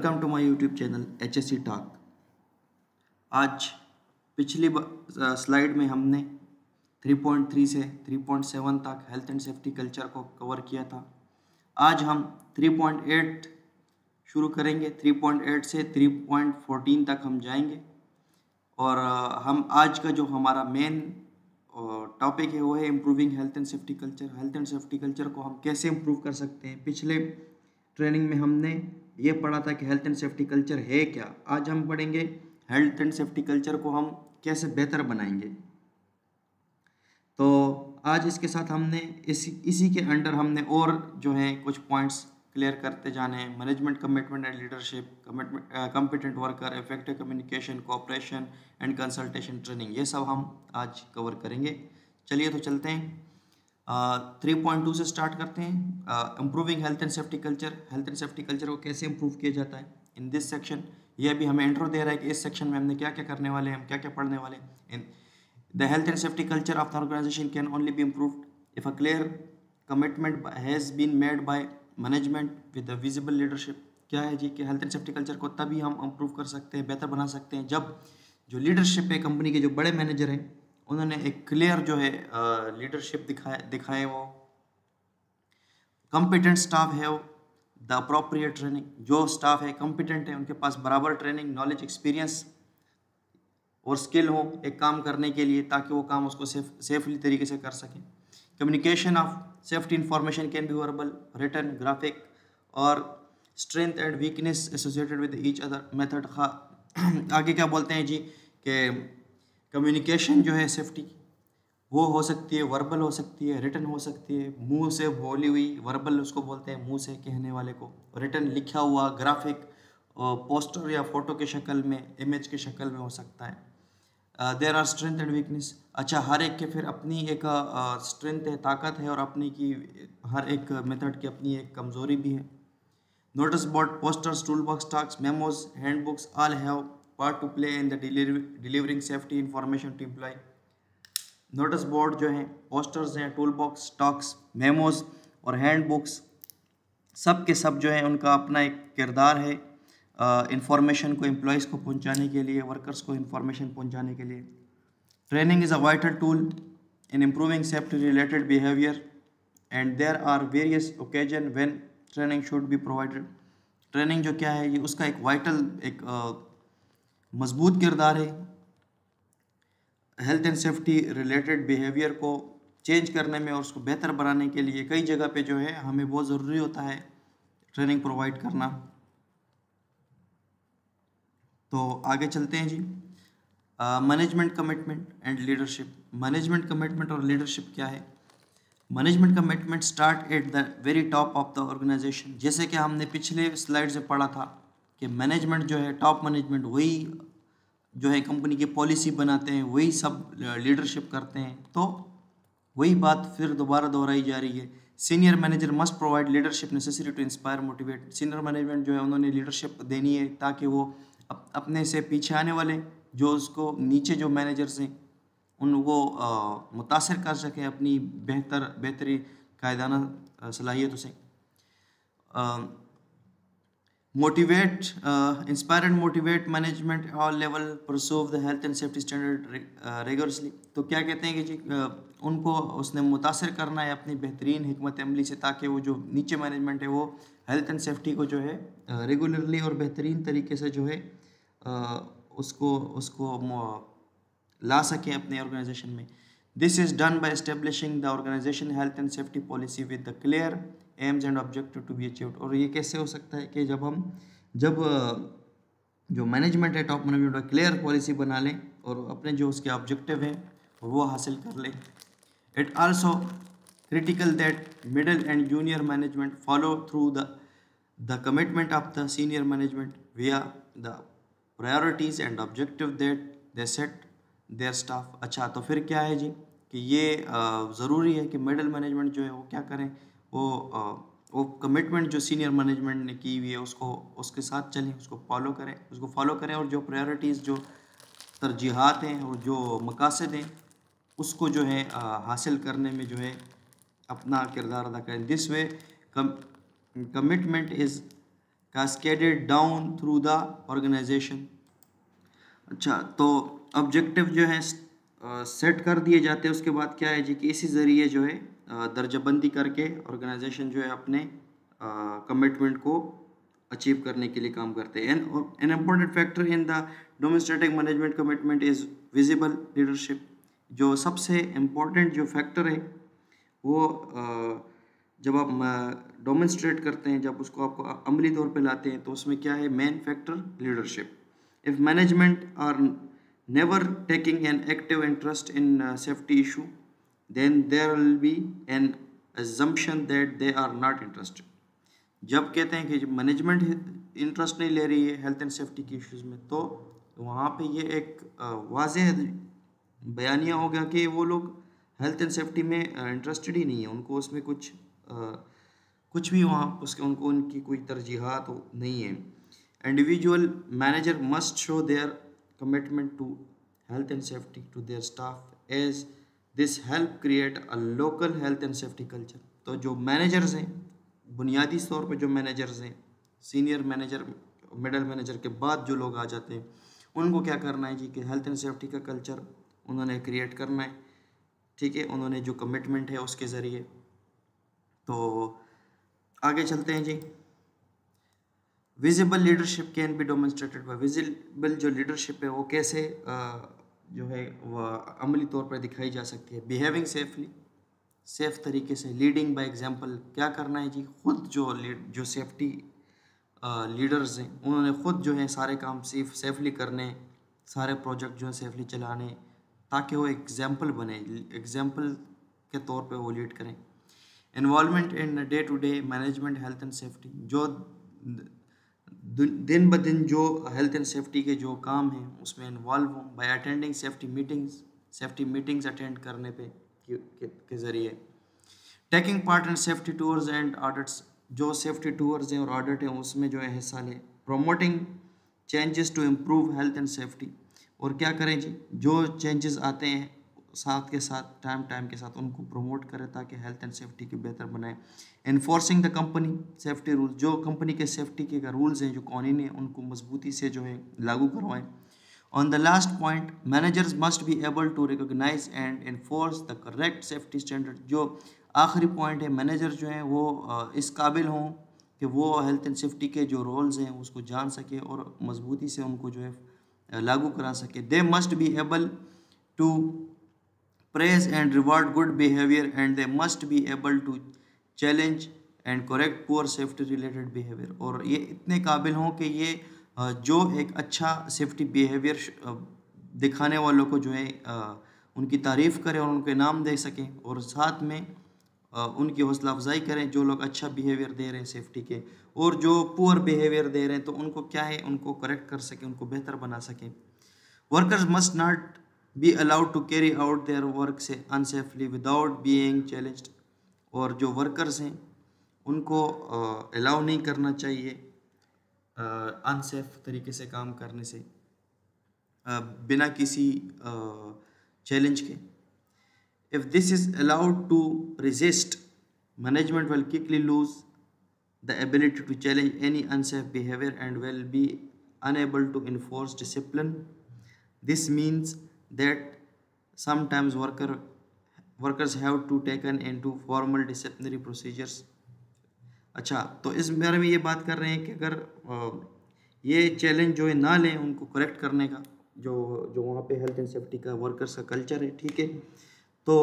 Welcome to my YouTube channel HSC talk. आज पिछली slide में हमने 3.3 से 3.7 तक हेल्थ एंड सेफ्टी कल्चर को कवर किया था। आज हम 3.8 शुरू करेंगे। 3.8 से 3.14 तक हम जाएंगे और हम आज का जो हमारा मेन टॉपिक है वो है improving health and safety culture. Health and safety culture को हम कैसे इम्प्रूव कर सकते हैं। पिछले ट्रेनिंग में हमने ये पढ़ा था कि हेल्थ एंड सेफ्टी कल्चर है क्या। आज हम पढ़ेंगे हेल्थ एंड सेफ्टी कल्चर को हम कैसे बेहतर बनाएंगे। तो आज इसके साथ हमने इसी के अंडर हमने और जो है कुछ पॉइंट्स क्लियर करते जाने हैं। Management, commitment and leadership, competent worker, effective communication, cooperation and consultation training, ये सब हम आज कवर करेंगे। चलिए तो चलते हैं। 3.2 से स्टार्ट करते हैं। Improving health and safety culture. Health and safety culture को कैसे इम्प्रूव किया जाता है इन दिस सेक्शन। ये अभी हमें इंट्रो दे रहा है कि इस सेक्शन में हमने क्या क्या करने वाले हैं, हम क्या क्या पढ़ने वाले हैं। The health and safety culture of the organisation can only be improved if a clear commitment has been made by management with the visible leadership. क्या है जी कि हेल्थ एंड सेफ्टी कल्चर को तभी हम इम्प्रूव कर सकते हैं, बेहतर बना सकते हैं, जब जो लीडरशिप है, कंपनी के जो बड़े मैनेजर हैं, उन्होंने एक क्लियर जो है लीडरशिप दिखाए वो कॉम्पिटेंट स्टाफ है, द अप्रोप्रिएट ट्रेनिंग, जो स्टाफ है कॉम्पिटेंट है, उनके पास बराबर ट्रेनिंग, नॉलेज, एक्सपीरियंस और स्किल हो एक काम करने के लिए, ताकि वो काम उसको सेफली तरीके से कर सकें। Communication of safety information can be verbal, written, graphic और strength and weakness associated with each other method. आगे क्या बोलते हैं जी कि कम्युनिकेशन जो है सेफ्टी वो हो सकती है, वर्बल हो सकती है, रिटन हो सकती है, मुंह से बोली हुई, वर्बल उसको बोलते हैं मुंह से कहने वाले को, रिटन लिखा हुआ, ग्राफिक, पोस्टर या फोटो के शक्ल में, इमेज के शक्ल में हो सकता है। There are strength and weakness. अच्छा, हर एक के फिर अपनी एक स्ट्रेंथ है, ताकत है, और अपनी की हर एक मेथड की अपनी एक कमज़ोरी भी है। Notice board, posters, tool box, talks, memos, handbooks all have part to play in the delivering safety information to employ. Notice board जो हैं, पोस्टर्स हैं, टूल बॉक्स, टॉक्स, मेमोज और हैंड बुक्स, सब के सब जो है उनका अपना एक किरदार है इंफॉर्मेशन को एम्प्लॉयज़ को पहुंचाने के लिए, वर्कर्स को इंफॉर्मेशन पहुंचाने के लिए। Training is a vital tool in improving safety related behaviour and there are various occasion when training should be provided. Training जो क्या है, ये उसका एक वाइटल, एक मजबूत किरदार है health and safety related behaviour को चेंज करने में और उसको बेहतर बनाने के लिए। कई जगह पे जो है हमें बहुत ज़रूरी होता है ट्रेनिंग प्रोवाइड करना। तो आगे चलते हैं जी। Management, commitment and leadership. Management, commitment और लीडरशिप क्या है। Management commitment start at the very top of the organisation. जैसे कि हमने पिछले स्लाइड से पढ़ा था कि मैनेजमेंट जो है, टॉप मैनेजमेंट, वही जो है कंपनी की पॉलिसी बनाते हैं, वही सब लीडरशिप करते हैं। तो वही बात फिर दोबारा दोहराई जा रही है। Senior manager must provide leadership necessary to inspire, motivate. Senior management जो है उन्होंने लीडरशिप देनी है ताकि वो अपने से पीछे आने वाले जो उसको नीचे जो मैनेजर्स हैं उनको मुतासर कर सकें अपनी बेहतरी कायदाना सलाहियतों से। Motivate, inspire and motivate management all level pursue the health and safety standard rigorously. तो क्या कहते हैं कि जी उनको उसने मुतासर करना है अपनी बेहतरीन हिकमत अमली से, ताकि वो जो नीचे मैनेजमेंट है वो हेल्थ एंड सेफ्टी को जो है रेगुलरली और बेहतरीन तरीके से जो है उसको ला सकें अपने ऑर्गेनाइजेशन में। This is done by establishing the organisation health and safety policy with the clear aims and objective to be achieved. और ये कैसे हो सकता है कि जब जो मैनेजमेंट है, टॉप मैनेजमेंट, क्लियर पॉलिसी बना लें और अपने जो उसके ऑब्जेक्टिव हैं वो हासिल कर लें। It also critical that middle and junior management follow through the commitment of the senior management via the priorities and objective that they set their staff. अच्छा, तो फिर क्या है जी कि ये ज़रूरी है कि मिडिल मैनेजमेंट जो है वो क्या करें, वो कमिटमेंट जो सीनियर मैनेजमेंट ने की हुई है उसके साथ चलें, उसको फॉलो करें और जो प्रायोरिटीज़, जो तरजीहात हैं और जो मकासद हैं उसको जो है हासिल करने में जो है अपना किरदार अदा करें। This way commitment is cascaded down through the organization। अच्छा, तो ऑब्जेक्टिव जो है सेट कर दिए जाते हैं, उसके बाद क्या है जी कि इसी ज़रिए जो है दर्जाबंदी करके ऑर्गेनाइजेशन जो है अपने कमिटमेंट को अचीव करने के लिए काम करते हैं। An important factor in the domestic management commitment is visible leadership. जो सबसे इम्पोर्टेंट जो फैक्टर है वो जब आप डोमेस्ट्रेट करते हैं, जब उसको आपको अमली तौर पे लाते हैं, तो उसमें क्या है main factor leadership. If management are never taking an active interest in safety issue, then there will be an assumption that they are not interested। जब कहते हैं कि जब मैनेजमेंट इंटरेस्ट नहीं ले रही है हेल्थ एंड सेफ्टी की इश्यूज़ में, तो वहाँ पे ये एक वाज़ेह बयानिया हो गया कि वो लोग हेल्थ एंड सेफ्टी में इंटरेस्टेड ही नहीं है, उनको उसमें कुछ भी वहाँ उसके उनको उनकी कोई तरजीहात नहीं है। Individual manager must show their commitment to health and safety to their staff as this help create a local health and safety culture. तो जो मैनेजर्स हैं, बुनियादी तौर पे जो मैनेजर्स हैं, सीनियर मैनेजर, मिडल मैनेजर के बाद जो लोग आ जाते हैं, उनको क्या करना है जी कि हेल्थ एंड सेफ्टी का कल्चर उन्होंने क्रिएट करना है, ठीक है, उन्होंने जो कमिटमेंट है उसके ज़रिए। तो आगे चलते हैं जी। Visible leadership can be demonstrated by. Visible जो लीडरशिप है वो कैसे जो है वह अमली तौर पर दिखाई जा सकती है। बिहेविंग सेफली, सेफ तरीके से। लीडिंग बाय एग्जांपल, क्या करना है जी, खुद जो सेफ्टी लीडर्स हैं उन्होंने खुद जो है सारे काम सेफली करने, सारे प्रोजेक्ट जो है सेफली चलाने, ताकि वो एग्जांपल बने, एग्जांपल के तौर पे वो लीड करें। Involvement in day to day management health and safety, जो दिन ब दिन जो हेल्थ एंड सेफ्टी के जो काम हैं उसमें इन्वॉल्व हों। By attending safety meetings attend करने पे के ज़रिए। Taking part in safety tours and audits, जो सेफ्टी टूर्स हैं और ऑडिट हैं उसमें जो है हिस्सा लें। Promoting changes to improve health and safety, और क्या करें जी, जो चेंजेस आते हैं साथ के साथ टाइम के साथ उनको प्रमोट करें ताकि हेल्थ एंड सेफ्टी की बेहतर बनाए। Enforcing the company safety rule, जो कंपनी के सेफ्टी के रूल्स हैं, जो कानून हैं, उनको मजबूती से जो है लागू करवाएं। On the last point, managers must be able to recognise and enforce the correct safety standard. जो आखिरी पॉइंट है, मैनेजर जो है वो इस काबिल हों कि वो हेल्थ एंड सेफ्टी के जो रूल्स हैं उसको जान सके और मजबूती से उनको जो है लागू करा सके। They must be able to praise and reward good behavior, and they must be able to challenge and correct poor safety related behavior। और ये इतने काबिल हों कि ये जो एक अच्छा सेफ्टी बिहेवियर दिखाने वालों को जो है उनकी तारीफ़ करें और उनको इनाम दे सकें, और साथ में उनकी हौसला अफजाई करें जो लोग अच्छा बिहेवियर दे रहे हैं सेफ्टी के, और जो पुअर बिहेवियर दे रहे हैं तो उनको क्या है उनको करेक्ट कर सकें, उनको बेहतर बना सकें। Workers must not be allowed to carry out their work से unsafely without being challenged, और जो वर्कर्स हैं उनको अलाउ नहीं करना चाहिए अनसेफ तरीके से काम करने से बिना किसी चैलेंज के। If this is allowed to resist, management will quickly lose the ability to challenge any unsafe behavior and will be unable to enforce discipline. This means that sometimes workers have to taken into formal disciplinary procedures। अच्छा, तो इस बारे में ये बात कर रहे हैं कि अगर ये चैलेंज जो है ना लें उनको करेक्ट करने का, जो वहाँ पे हेल्थ एंड सेफ्टी का वर्कर्स का कल्चर है, ठीक है, तो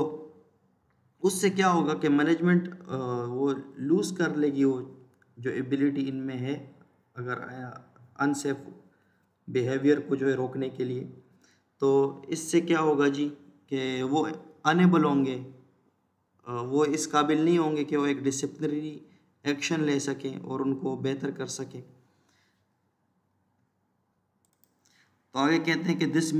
उससे क्या होगा कि मैनेजमेंट वो लूज़ कर लेगी वो जो एबिलिटी इनमें है अगर अनसेफ बिहेवियर को जो है रोकने के लिए। तो इससे क्या होगा जी कि वो अनेबल होंगे, वो इस काबिल नहीं होंगे कि वो एक डिसिप्लिनरी एक्शन ले सकें और उनको बेहतर कर सकें। तो आगे कहते हैं कि दिस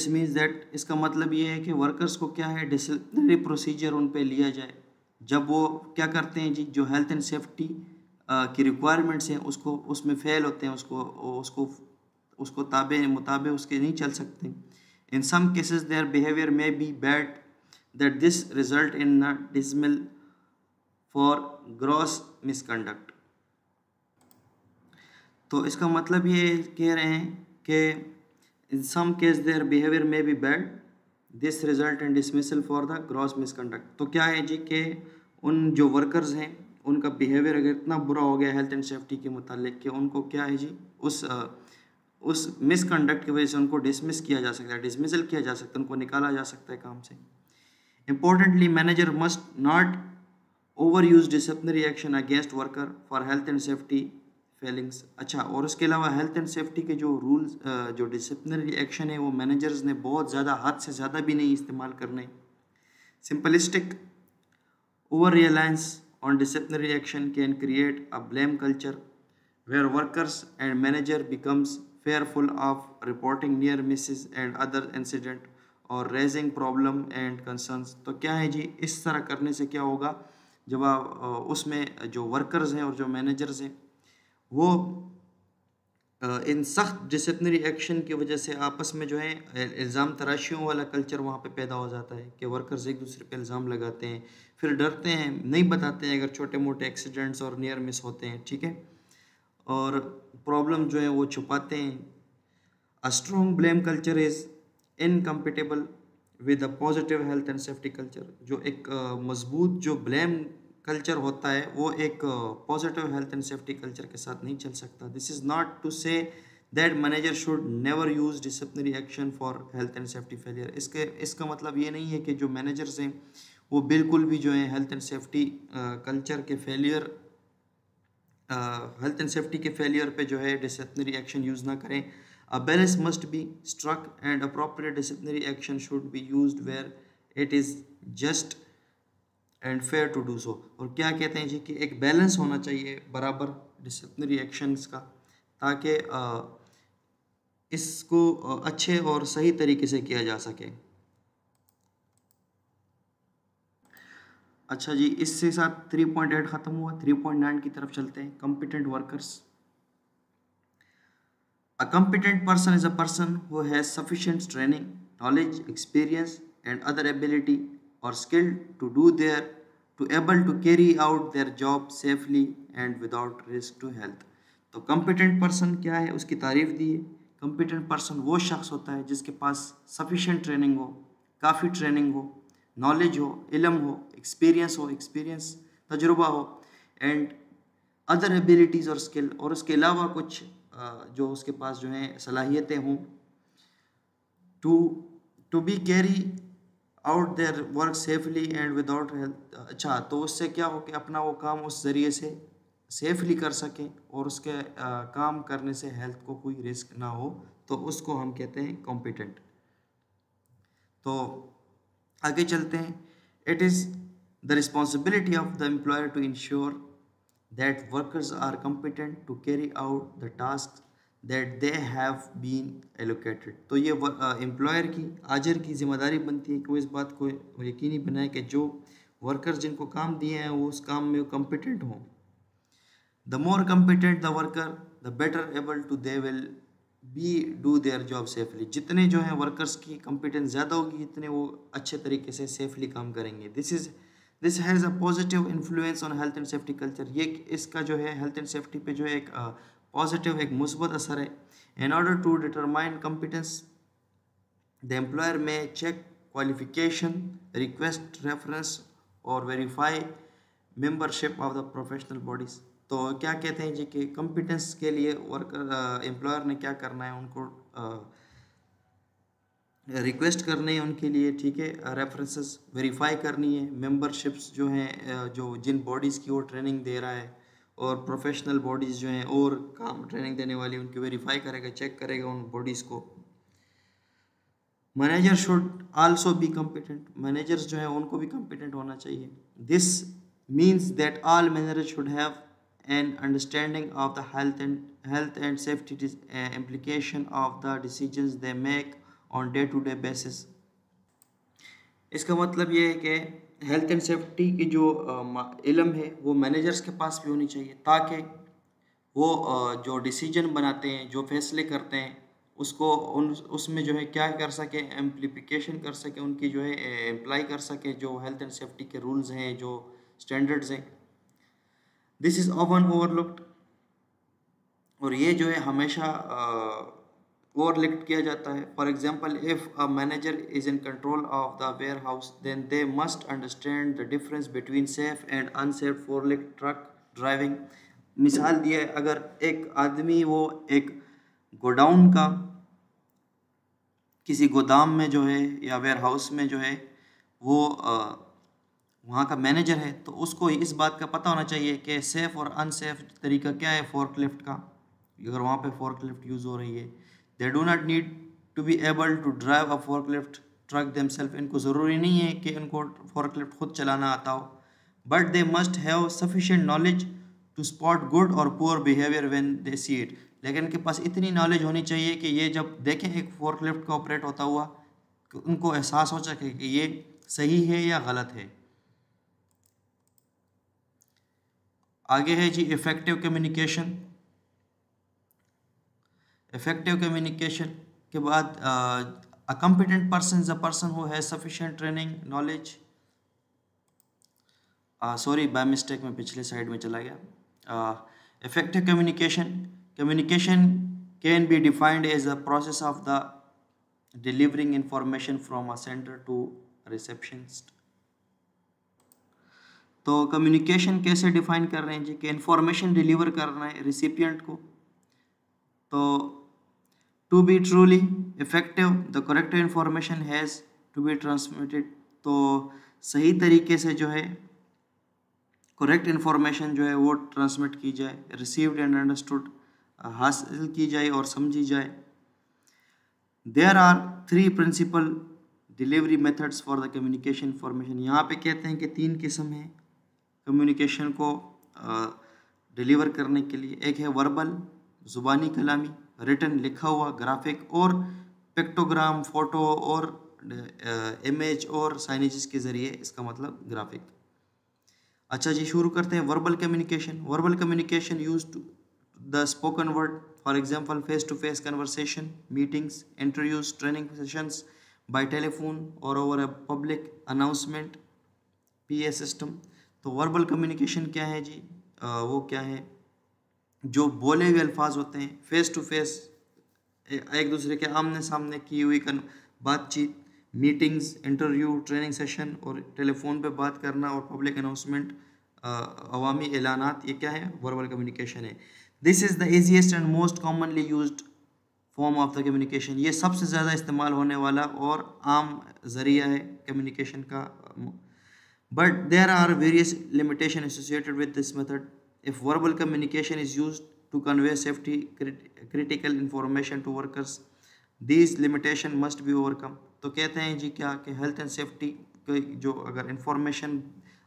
मीन्स दैट, इसका मतलब ये है कि वर्कर्स को क्या है डिसिप्लिनरी प्रोसीजर उन पे लिया जाए जब वो क्या करते हैं जी, जो हेल्थ एंड सेफ्टी की रिक्वायरमेंट्स हैं उसको उसमें फेल होते हैं, उसको मुताबे उसके नहीं चल सकते। इन सम केसेस देयर बिहेवियर में be bad that this result in decimal for gross misconduct. तो इसका मतलब ये कह रहे हैं कि इन सम केस देयर बिहेवियर में be bad, this result in dismissal for the gross misconduct. तो क्या है जी कि उन जो वर्कर्स हैं उनका बिहेवियर अगर इतना बुरा हो गया हेल्थ एंड सेफ्टी के मुतालिक कि उनको क्या है जी उस मिसकंडक्ट की वजह से उनको डिसमिस किया जा सकता है, डिसमिसल किया जा सकता है, उनको निकाला जा सकता है काम से। Importantly, manager must not overuse disciplinary action against worker for health and safety failings। अच्छा, और उसके अलावा हेल्थ एंड सेफ्टी के जो रूल्स जो डिसिप्लिनरी एक्शन है वो मैनेजर्स ने बहुत ज़्यादा हद से ज़्यादा भी नहीं इस्तेमाल करने। Simplistic over reliance on disciplinary action can create a blame culture where workers and manager becomes fearful of reporting near misses and other incident or raising problem and concerns। तो क्या है जी, इस तरह करने से क्या होगा, जब आप उसमें जो वर्कर्स हैं और जो मैनेजर्स हैं वो इन सख्त डिसिप्लिनरी एक्शन की वजह से आपस में जो है इल्ज़ाम तराशियों वाला कल्चर वहाँ पे पैदा हो जाता है कि वर्कर्स एक दूसरे पे इल्ज़ाम लगाते हैं, फिर डरते हैं, नहीं बताते हैं अगर छोटे मोटे एक्सीडेंट्स और नियर मिस होते हैं, ठीक है, और प्रॉब्लम जो है वो छुपाते हैं। A strong blame culture is incompatible with a positive health and safety culture. जो एक मजबूत जो ब्लेम कल्चर होता है वो एक positive health and safety culture के साथ नहीं चल सकता। This is not to say that manager should never use disciplinary action for health and safety failure. इसका मतलब ये नहीं है कि जो मैनेजर्स हैं वो बिल्कुल भी जो है हेल्थ एंड सेफ्टी कल्चर के फेलियर हेल्थ एंड सेफ्टी के फेलियर पे जो है डिसिप्लिनरी एक्शन यूज़ ना करें। A balance must be struck and appropriate disciplinary action should be used where it is just and fair to do so. और क्या कहते हैं जी कि एक बैलेंस होना चाहिए बराबर डिसिप्लिनरी एक्शंस का, ताकि इसको अच्छे और सही तरीके से किया जा सके। अच्छा जी, इससे साथ 3.8 ख़त्म हुआ, 3.9 की तरफ चलते हैं। Competent workers. A competent person is a person who has sufficient training, knowledge, experience, and other ability or skill to do their to able to carry out their job safely and without risk to health। तो competent person क्या है, उसकी तारीफ दी है। competent person वो शख्स होता है जिसके पास sufficient ट्रेनिंग हो, काफ़ी ट्रेनिंग हो, नॉलेज हो, इल्म हो, एक्सपीरियंस तजुर्बा हो, एंड अदर एबिलिटीज़ और स्किल, और उसके अलावा कुछ जो उसके पास जो हैं सलाहियतें हों, to be carry out their work safely and without health. अच्छा, तो उससे क्या हो कि अपना वो काम उस ज़रिए से सेफली कर सकें और उसके काम करने से हेल्थ को कोई रिस्क ना हो, तो उसको हम कहते हैं कॉम्पिटेंट। तो आगे चलते हैं। It is the responsibility of the employer to ensure that workers are competent to carry out the tasks that they have been allocated। तो ये एम्प्लॉयर की आजर की जिम्मेदारी बनती है कि वो इस बात को यकीनी बनाए कि जो वर्कर्स जिनको काम दिए हैं वो उस काम में कॉम्पिटेंट हों। The more competent the worker the better able to they will be do their job safely. जितने जो हैं वर्कर्स की कॉम्पिटेंस ज़्यादा होगी इतने वो अच्छे तरीके से सेफली काम करेंगे। This has a positive influence on health and safety culture. ये इसका जो है हेल्थ एंड सेफ्टी पे जो है एक पॉजिटिव एक मुस्बत असर है। In order to determine competence the employer may check qualification, request reference और verify membership of the professional bodies. तो क्या कहते हैं जी कि कॉम्पिटेंस के लिए वर्कर एम्प्लॉयर ने क्या करना है, उनको रिक्वेस्ट करनी है उनके लिए, ठीक है, रेफरेंसेस वेरीफाई करनी है, मेंबरशिप्स जो हैं जो जिन बॉडीज़ की वो ट्रेनिंग दे रहा है, और प्रोफेशनल बॉडीज़ जो हैं और काम ट्रेनिंग देने वाली उनकी वेरीफाई करेगा, चेक करेगा उन बॉडीज़ को। Manager should also be competent. Managers जो हैं उनको भी कॉम्पिटेंट होना चाहिए। This means that all managers should have an understanding of the health and safety implication of the decisions they make on day to day basis. इसका मतलब ये है कि हेल्थ एंड सेफ्टी की जो इल्म है वो मैनेजर्स के पास भी होनी चाहिए, ताकि वो जो डिसीजन बनाते हैं, जो फैसले करते हैं, उसको उसमें जो है क्या कर सके, एम्प्लीफिकेशन कर सके, उनकी जो है अप्लाई कर सके जो हेल्थ एंड सेफ्टी के रूल्स हैं, जो स्टैंडर्ड्स हैं। This is often overlooked. और ये जो है हमेशा ओवरलिक्ट किया जाता है। For example, if a manager is in control of the warehouse then they must understand the difference between safe and unsafe forklift truck driving. मिसाल दिए, अगर एक आदमी वो एक गोडाउन का किसी गोदाम में जो है या वेयर हाउस में जो है वो वहाँ का मैनेजर है, तो उसको इस बात का पता होना चाहिए कि सेफ़ और अनसेफ तरीका क्या है फोर्कलिफ्ट का, अगर वहाँ पे फोर्कलिफ्ट यूज़ हो रही है। They do not need to be able to drive a forklift truck themselves. इनको ज़रूरी नहीं है कि इनको फोर्कलिफ्ट खुद चलाना आता हो, but they must have sufficient knowledge to spot good और poor behaviour when they see it. लेकिन इनके पास इतनी नॉलेज होनी चाहिए कि ये जब देखें एक फोर्कलिफ्ट का ऑपरेट होता हुआ, कि उनको एहसास हो सके कि ये सही है या गलत है। आगे है जी इफ़ेक्टिव कम्युनिकेशन। इफ़ेक्टिव कम्युनिकेशन के बाद a competent person is a person who has sufficient training knowledge. Sorry, by mistake में पिछले साइड में चला गया। Effective communication, communication can be defined as a process of the delivering information from a sender to receptionist. तो communication कैसे define कर रहे हैं जी, कि इंफॉर्मेशन डिलीवर करना है रिसिपिएंट को। तो to be truly effective the correct information has to be transmitted. तो सही तरीके से जो है करेक्ट इंफॉर्मेशन जो है वो ट्रांसमिट की जाए, रिसीव्ड एंड अंडरस्टूड हासिल की जाए और समझी जाए। There are 3 principal delivery methods for the communication information. यहाँ पे कहते हैं कि 3 किस्म हैं कम्युनिकेशन को डिलीवर करने के लिए। एक है वर्बल, ज़ुबानी कलामी, रिटन लिखा हुआ, ग्राफिक, और पिक्टोग्राम फोटो और इमेज और साइनेजेस के ज़रिए, इसका मतलब ग्राफिक। अच्छा जी, शुरू करते हैं verbal communication. Verbal communication use to the spoken word, for example face to face conversation, meetings, interviews, training sessions, by telephone और over a public announcement, PA system. तो वर्बल कम्युनिकेशन क्या है जी, वो क्या है, जो बोले हुए अल्फाज होते हैं, फेस टू फेस एक दूसरे के आमने सामने की हुई बातचीत, मीटिंग्स, इंटरव्यू, ट्रेनिंग सेशन और टेलीफोन पे बात करना और पब्लिक अनाउंसमेंट, अवामी ऐलानात, ये क्या है, वर्बल कम्युनिकेशन है। This is the easiest and most commonly used form of the communication. ये सबसे ज़्यादा इस्तेमाल होने वाला और आम ज़रिया है कम्युनिकेशन का। But there are various limitations associated with this method. If verbal communication is used to convey safety critical information to workers, these limitations must be overcome. तो कहते हैं जी क्या कि हेल्थ एंड सेफ्टी जो अगर इंफॉर्मेशन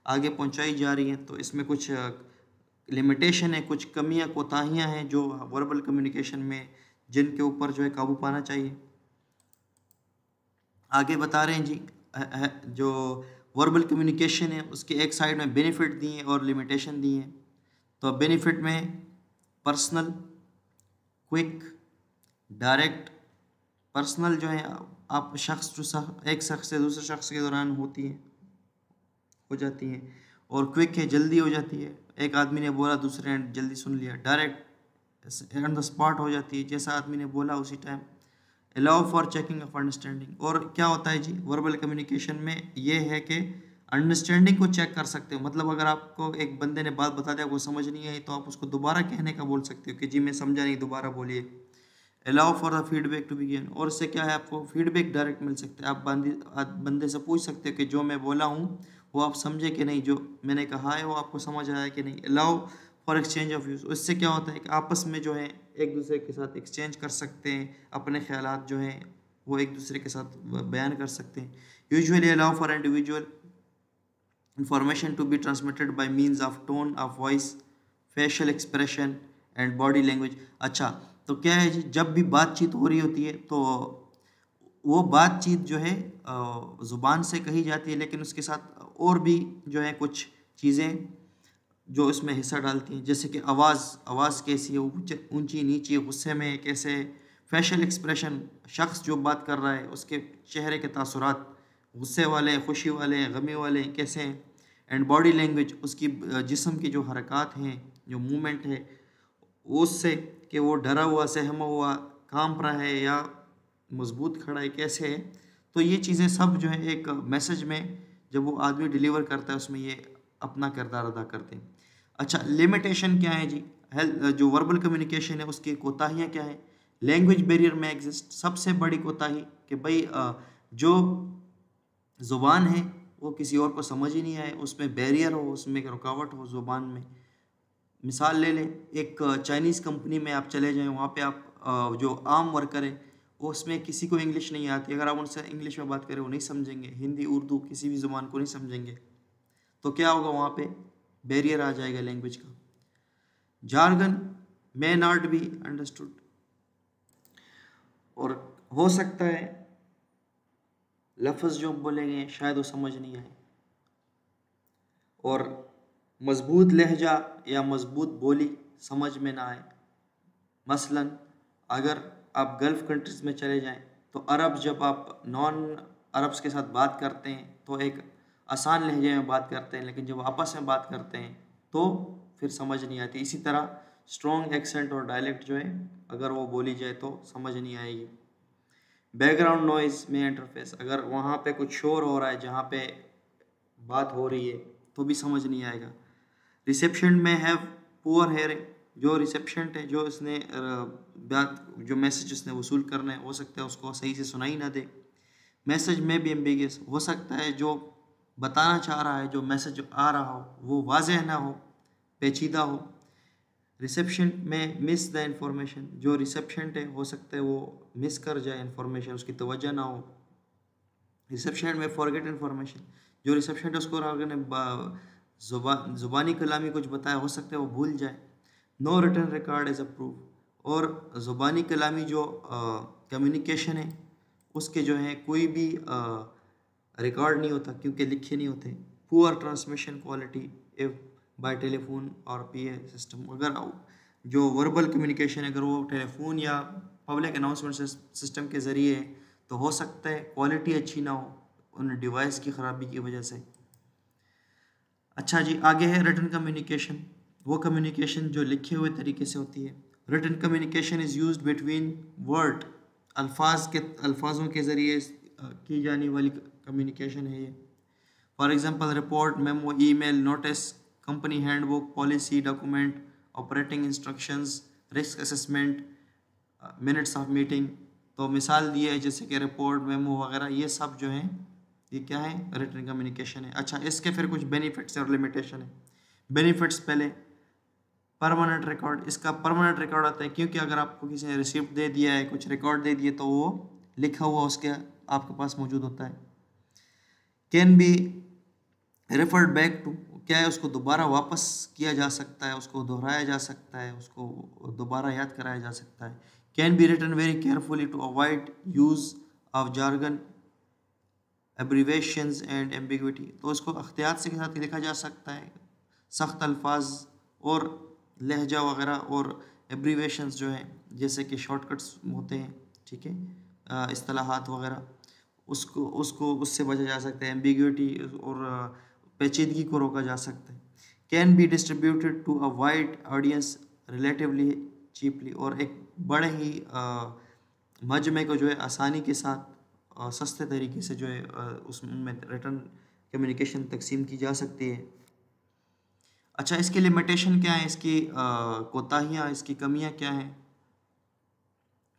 आगे पहुंचाई जा रही है तो इसमें कुछ लिमिटेशन है, कुछ कमियां कोताहियां हैं जो वर्बल कम्युनिकेशन में, जिनके ऊपर जो है काबू पाना चाहिए। आगे बता रहे हैं जी जो वर्बल कम्युनिकेशन है उसके एक साइड में बेनिफिट दिए हैं और लिमिटेशन दिए हैं। तो बेनिफिट में पर्सनल, क्विक, डायरेक्ट। पर्सनल जो है आप शख्स टू एक शख्स से दूसरे शख्स के दौरान हो जाती हैं, और क्विक है, जल्दी हो जाती है, एक आदमी ने बोला दूसरे ने जल्दी सुन लिया। डायरेक्ट ऑन द स्पॉट हो जाती है, जैसा आदमी ने बोला उसी time. Allow for checking of understanding. और क्या होता है जी वर्बल कम्युनिकेशन में, ये है कि अंडरस्टैंडिंग को चेक कर सकते हो। मतलब अगर आपको एक बंदे ने बात बता दिया, वो समझ नहीं आई, तो आप उसको दोबारा कहने का बोल सकते हो कि जी मैं समझा नहीं, दोबारा बोलिए। Allow for the feedback to be given. और इससे क्या है, आपको फीडबैक डायरेक्ट मिल सकता है। आप बंदे से पूछ सकते हो कि जो मैं बोला हूँ वो आप समझे कि नहीं, जो मैंने कहा है वो आपको समझ आया कि नहीं। Allow for exchange of views. उससे क्या होता है कि आपस में जो है एक दूसरे के साथ एक्सचेंज कर सकते हैं, अपने ख्यालात जो हैं वो एक दूसरे के साथ बयान कर सकते हैं। Usually allow for individual information to be transmitted by means of tone of voice, facial expression and body language. अच्छा, तो क्या है जी, जब भी बातचीत हो रही होती है तो वो बातचीत जो है ज़ुबान से कही जाती है, लेकिन उसके साथ और भी जो है कुछ चीज़ें जो इसमें हिस्सा डालती हैं, जैसे कि आवाज़ कैसी है, ऊंची नीची, गुस्से में कैसे, फेशियल एक्सप्रेशन, शख्स जो बात कर रहा है उसके चेहरे के तासुरात, गुस्से वाले, खुशी वाले, गमी वाले कैसे हैं। एंड बॉडी लैंग्वेज, उसकी जिस्म की जो हरकत हैं, जो मूवमेंट है, उससे कि वो डरा हुआ, सहमा हुआ, कांप रहा है या मजबूत खड़ा है, कैसे है। तो ये चीज़ें सब जो है एक मैसेज में जब वो आदमी डिलीवर करता है उसमें ये अपना किरदार अदा करते हैं। अच्छा, लिमिटेशन क्या है जी? हेल्थ जो वर्बल कम्युनिकेशन है उसकी कोताहियाँ क्या है? लैंग्वेज बैरियर में एग्जिस्ट, सबसे बड़ी कोताही कि भाई जो ज़ुबान है वो किसी और को समझ ही नहीं आए, उसमें बैरियर हो, उसमें एक रुकावट हो ज़ुबान में। मिसाल ले लें, एक चाइनीज़ कंपनी में आप चले जाएं, वहाँ पे आप जो आम वर्कर है वो उसमें किसी को इंग्लिश नहीं आती, अगर आप उनसे इंग्लिश में बात करें वो नहीं समझेंगे, हिंदी उर्दू किसी भी ज़ुबान को नहीं समझेंगे। तो क्या होगा, वहाँ पे बैरियर आ जाएगा लैंग्वेज का। Jargon may not be understood, और हो सकता है लफ्ज़ जो बोले गए शायद वो समझ नहीं आए। और मजबूत लहजा या मजबूत बोली समझ में ना आए। मसलन अगर आप गल्फ़ कंट्रीज़ में चले जाएं तो अरब, जब आप नॉन अरब्स के साथ बात करते हैं तो एक आसान लहजे में बात करते हैं, लेकिन जब आपस में बात करते हैं तो फिर समझ नहीं आती। इसी तरह स्ट्रॉन्ग एक्सेंट और डायलेक्ट जो है अगर वो बोली जाए तो समझ नहीं आएगी। बैकग्राउंड नॉइज़ में इंटरफेस, अगर वहाँ पे कुछ शोर हो रहा है जहाँ पे बात हो रही है तो भी समझ नहीं आएगा। रिसेप्शन में हैव पुअर हेयरिंग, जो रिसेप्शन है, जो इसने बात जो मैसेज उसने वसूल करना है हो सकता है उसको सही से सुनाई ना दे। मैसेज में भी एम्बिगियस, हो सकता है जो बताना चाह रहा है, जो मैसेज आ रहा हो वो वाज़ेह ना हो, पेचीदा हो। रिसेप्शन में मिस द इंफॉर्मेशन, जो रिसेप्शन है हो सकता है वो मिस कर जाए इंफॉर्मेशन, उसकी तवज्जो ना हो। रिसेप्शन में फॉरगेट इंफॉर्मेशन, जो रिसेप्शन है उसको अगर ने ज़ुबानी कलामी कुछ बताया हो सकता है वो भूल जाए। No written record as approve, और ज़ुबानी कलामी जो कम्युनिकेशन है उसके जो है कोई भी रिकॉर्ड नहीं होता क्योंकि लिखे नहीं होते। Poor transmission quality if bye telephone और पीए सिस्टम, अगर जो वर्बल कम्युनिकेशन अगर वो टेलीफोन या पब्लिक अनाउंसमेंट सिस्टम के ज़रिए है तो हो सकता है क्वालिटी अच्छी ना हो उन डिवाइस की ख़राबी की वजह से। अच्छा जी, आगे है रिटन कम्युनिकेशन, वो कम्युनिकेशन जो लिखे हुए तरीके से होती है। Written communication is used between word, अल्फाजों के ज़रिए की जाने वाली कम्युनिकेशन है ये। For example report, memo, email, notice, company handbook, policy document, operating instructions, risk assessment, minutes of meeting. तो मिसाल दिए है जैसे कि रिपोर्ट, मेमो वगैरह, ये सब जो हैं ये क्या है, रिटन कम्युनिकेशन है। अच्छा, इसके फिर कुछ बेनिफिट्स और लिमिटेशन है। बेनिफिट्स पहले, परमानेंट रिकॉर्ड, इसका परमानेंट रिकॉर्ड आता है क्योंकि अगर आपको किसी ने रिसिप्ट दे दिया है, कुछ रिकॉर्ड दे दिए तो वो लिखा हुआ उसके आपके पास मौजूद होता है। Can be referred back to, क्या है उसको दोबारा वापस किया जा सकता है, उसको दोहराया जा सकता है, उसको दोबारा याद कराया जा सकता है। Can be written very carefully to avoid use of jargon, abbreviations and ambiguity, तो उसको अख्तियात से के साथ लिखा जा सकता है। सख्त अल्फाज और लहजा वगैरह और एब्रीवेशंस जो हैं जैसे कि शॉर्टकट्स होते हैं, ठीक है, इस्तिलाहात वगैरह, उसको उसको उससे बचा जा सकता है। एम्बिग्विटी और पेचीदगी को रोका जा सकता है। Can be distributed to a wide audience relatively cheaply, और एक बड़े ही मजमे को जो है आसानी के साथ सस्ते तरीके से जो है उसमें रिटर्न कम्युनिकेशन तकसीम की जा सकती है। अच्छा, इसकी लिमिटेशन क्या है, इसकी कोताहियाँ, इसकी कमियाँ क्या हैं?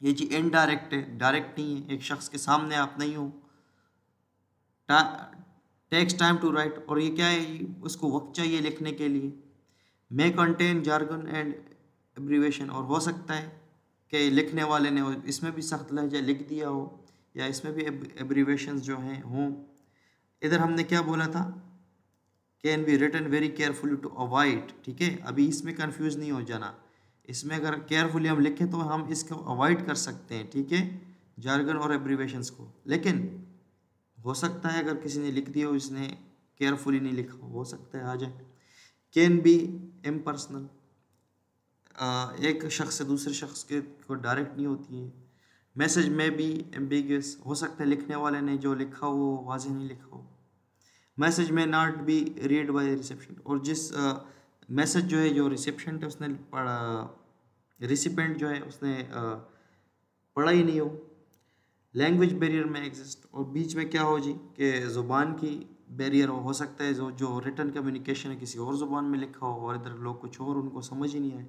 ये जी इनडायरेक्ट है, डायरेक्ट नहीं है, एक शख्स के सामने आप नहीं हो। टेक्स टाइम टू राइट, और ये क्या है, उसको वक्त चाहिए लिखने के लिए। May contain jargon and abbreviation, और हो सकता है कि लिखने वाले ने इसमें भी सख्त लहजा लिख दिया हो या इसमें भी एब्रीवेशंस जो हैं हों। इधर हमने क्या बोला था, can be written very carefully to avoid, ठीक है, अभी इसमें कंफ्यूज नहीं हो जाना। इसमें अगर केयरफुली हम लिखें तो हम इसको अवॉइड कर सकते हैं, ठीक है, जार्गन और एब्रीवेशंस को। लेकिन हो सकता है अगर किसी ने लिख दिया हो, इसने केयरफुली नहीं लिखा हो सकता है आ जाए। कैन बी इम्पर्सनल, एक शख्स से दूसरे शख्स के को डायरेक्ट नहीं होती है। मैसेज में भी एम्बिगियस, हो सकता है लिखने वाले ने जो लिखा हो वाज़ेह नहीं लिखा हो। मैसेज में not be read by reception, और जिस मैसेज जो है जो रिसेप्शन है उसने पढ़ा रिसिपेंट जो है उसने पढ़ा ही नहीं हो। लैंग्वेज बैरियर में एग्जिस्ट, और बीच में क्या हो जी कि ज़ुबान की बैरियर हो सकता है, जो रिटन कम्युनिकेशन है किसी और ज़ुबान में लिखा हो और इधर लोग कुछ और उनको समझ ही नहीं आए।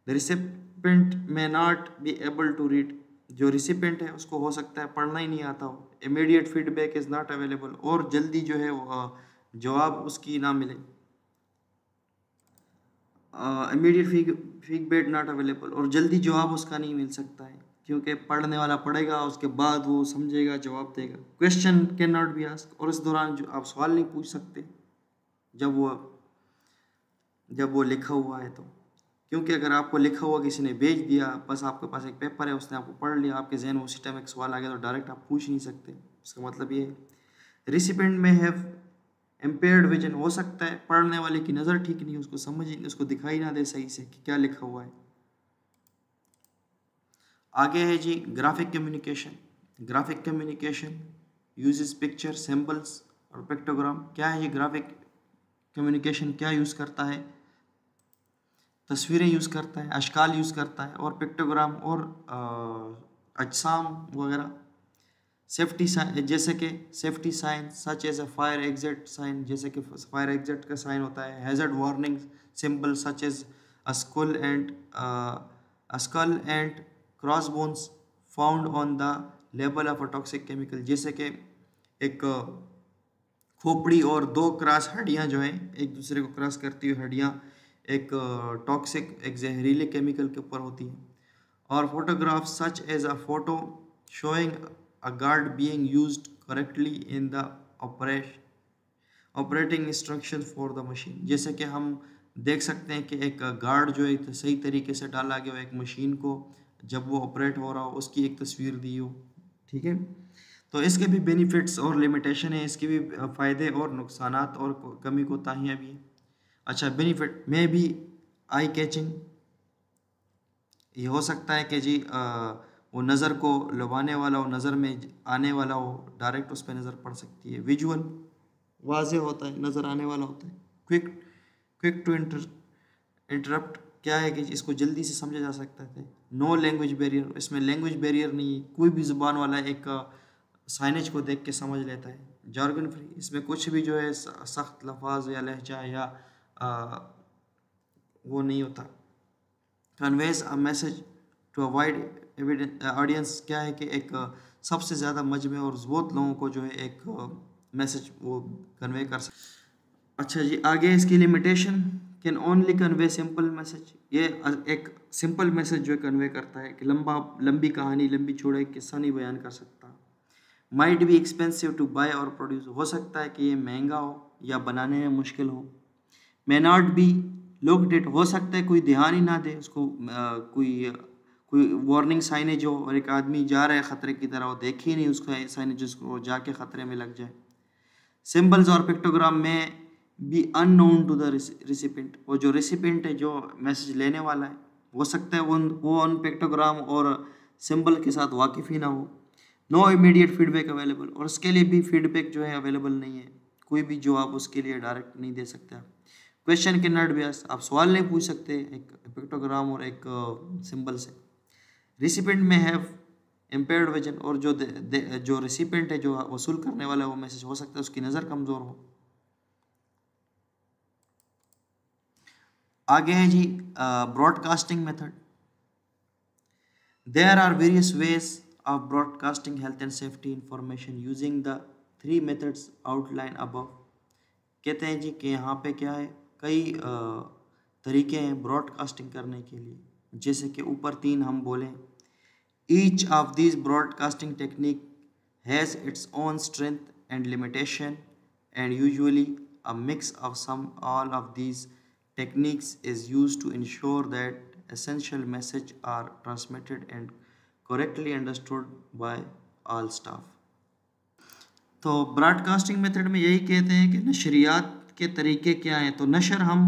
The recipient may not be able to read, जो रिसिपेंट है उसको हो सकता है पढ़ना ही नहीं आता हो। Immediate feedback is not available, और जल्दी जो है वो जवाब उसकी ना मिले। इमीडिएट फीडबैक नॉट अवेलेबल, और जल्दी जवाब उसका नहीं मिल सकता है, क्योंकि पढ़ने वाला पढ़ेगा उसके बाद वो समझेगा जवाब देगा। Question can not be ask, और इस दौरान जो आप सवाल नहीं पूछ सकते जब वो लिखा हुआ है तो, क्योंकि अगर आपको लिखा हुआ किसी ने भेज दिया, बस आपके पास एक पेपर है, उसने आपको पढ़ लिया, आपके जहन में उसी टाइम एक सवाल आ गया तो डायरेक्ट आप पूछ नहीं सकते। इसका मतलब ये है रिसिपेंट में हैव इम्पेयर्ड विजन, हो सकता है पढ़ने वाले की नज़र ठीक नहीं, उसको समझ ही, उसको दिखाई ना दे सही से कि क्या लिखा हुआ है। आगे है जी graphic communication. Graphic communication uses picture, symbols और पिक्टोग्राम। क्या है ये ग्राफिक कम्युनिकेशन? क्या यूज़ करता है? तस्वीरें यूज़ करता है, अशकाल यूज़ करता है, और पिक्टोग्राम और अजसाम वगैरह। सेफ्टी साइन, जैसे कि safety sign such as a fire exit sign, जैसे कि फायर एग्जिट का साइन होता है। Hazard warning symbol such as a skull and crossbones found on the label of a toxic chemical, जैसे कि एक खोपड़ी और दो क्रॉस हड्डियाँ जो हैं एक दूसरे को क्रॉस करती हुई हड्डियाँ एक टॉक्सिक, एक जहरीले केमिकल के ऊपर होती हैं। और photograph such as a photo showing a guard being used correctly in the operating instruction for the machine, जैसे कि हम देख सकते हैं कि एक गार्ड जो है सही तरीके से डाला गया हो एक मशीन को, जब वो ऑपरेट हो रहा हो उसकी एक तस्वीर दी हो। ठीक है, तो इसके भी बेनिफिट्स और लिमिटेशन है, इसके भी फ़ायदे और नुकसानात और कमी कोताहियाँ भी हैं। अच्छा, बेनिफिट में भी आई कैचिंग, ये हो सकता है कि जी वो नज़र को लुभाने वाला हो, नज़र में आने वाला हो, डायरेक्ट उस पर नज़र पड़ सकती है। विजुअल वाज़ेह होता है, नज़र आने वाला होता है। क्विक टू इंटरप्ट, क्या है कि इसको जल्दी से समझा जा सकता है। नो लैंग्वेज बैरियर, इसमें लैंग्वेज बैरियर नहीं है, कोई भी ज़ुबान वाला एक साइनेज को देख के समझ लेता है। जार्गन फ्री, इसमें कुछ भी जो है सख्त लफाज या लहजा या वो नहीं होता। Conveys a message to a wide audience, क्या है कि एक सबसे ज़्यादा मजमे और बहुत लोगों को जो है एक मैसेज वो कन्वे कर सकता। अच्छा जी, आगे इसकी limitation, can only convey simple message, ये एक सिंपल मैसेज जो है कन्वे करता है कि लंबी कहानी, लंबी चौड़ा एक किस्सा नहीं बयान कर सकता। Might be expensive to buy और प्रोड्यूस, हो सकता है कि ये महंगा हो या बनाने में मुश्किल हो। मे नॉट बी लुक्ड इट, हो सकता है कोई ध्यान ही ना दे उसको, कोई वार्निंग साइनेज हो और एक आदमी जा रहा है ख़तरे की तरह, वो देखे ही नहीं उसका साइनेज, उसको जाके ख़तरे में लग जाए। सिंबल्स और pictogram may be unknown to the recipient, वो जो रिसिपेंट है जो मैसेज लेने वाला है, हो सकता है वो उन पिक्टोग्राम और सिंबल के साथ वाकिफ़ ही ना हो। नो इमीडिएट फीडबैक अवेलेबल, और उसके लिए भी फीडबैक जो है अवेलेबल नहीं है, कोई भी जवाब उसके लिए डायरेक्ट नहीं दे सकता। Question can not be asked, आप सवाल नहीं पूछ सकते एक पिक्टोग्राम और एक सिंबल से। रिसिपेंट में हैव इम्पेयर्ड विजन, और जो रिसिपेंट है जो वसूल करने वाला है वो मैसेज, हो सकता है उसकी नज़र कमज़ोर हो। आगे है जी broadcasting method. There are various ways of broadcasting health and safety information using the 3 methods outline above. कहते हैं जी कि यहाँ पे क्या है, कई तरीके हैं ब्रॉडकास्टिंग करने के लिए, जैसे कि ऊपर 3 हम बोलें। Each of this broadcasting technique has its own strength and limitation, and usually a mix of some all of these techniques is used to ensure that essential message are transmitted and correctly understood by all staff। तो broadcasting method में यही कहते हैं कि नशरियात के तरीके क्या हैं। तो नशर हम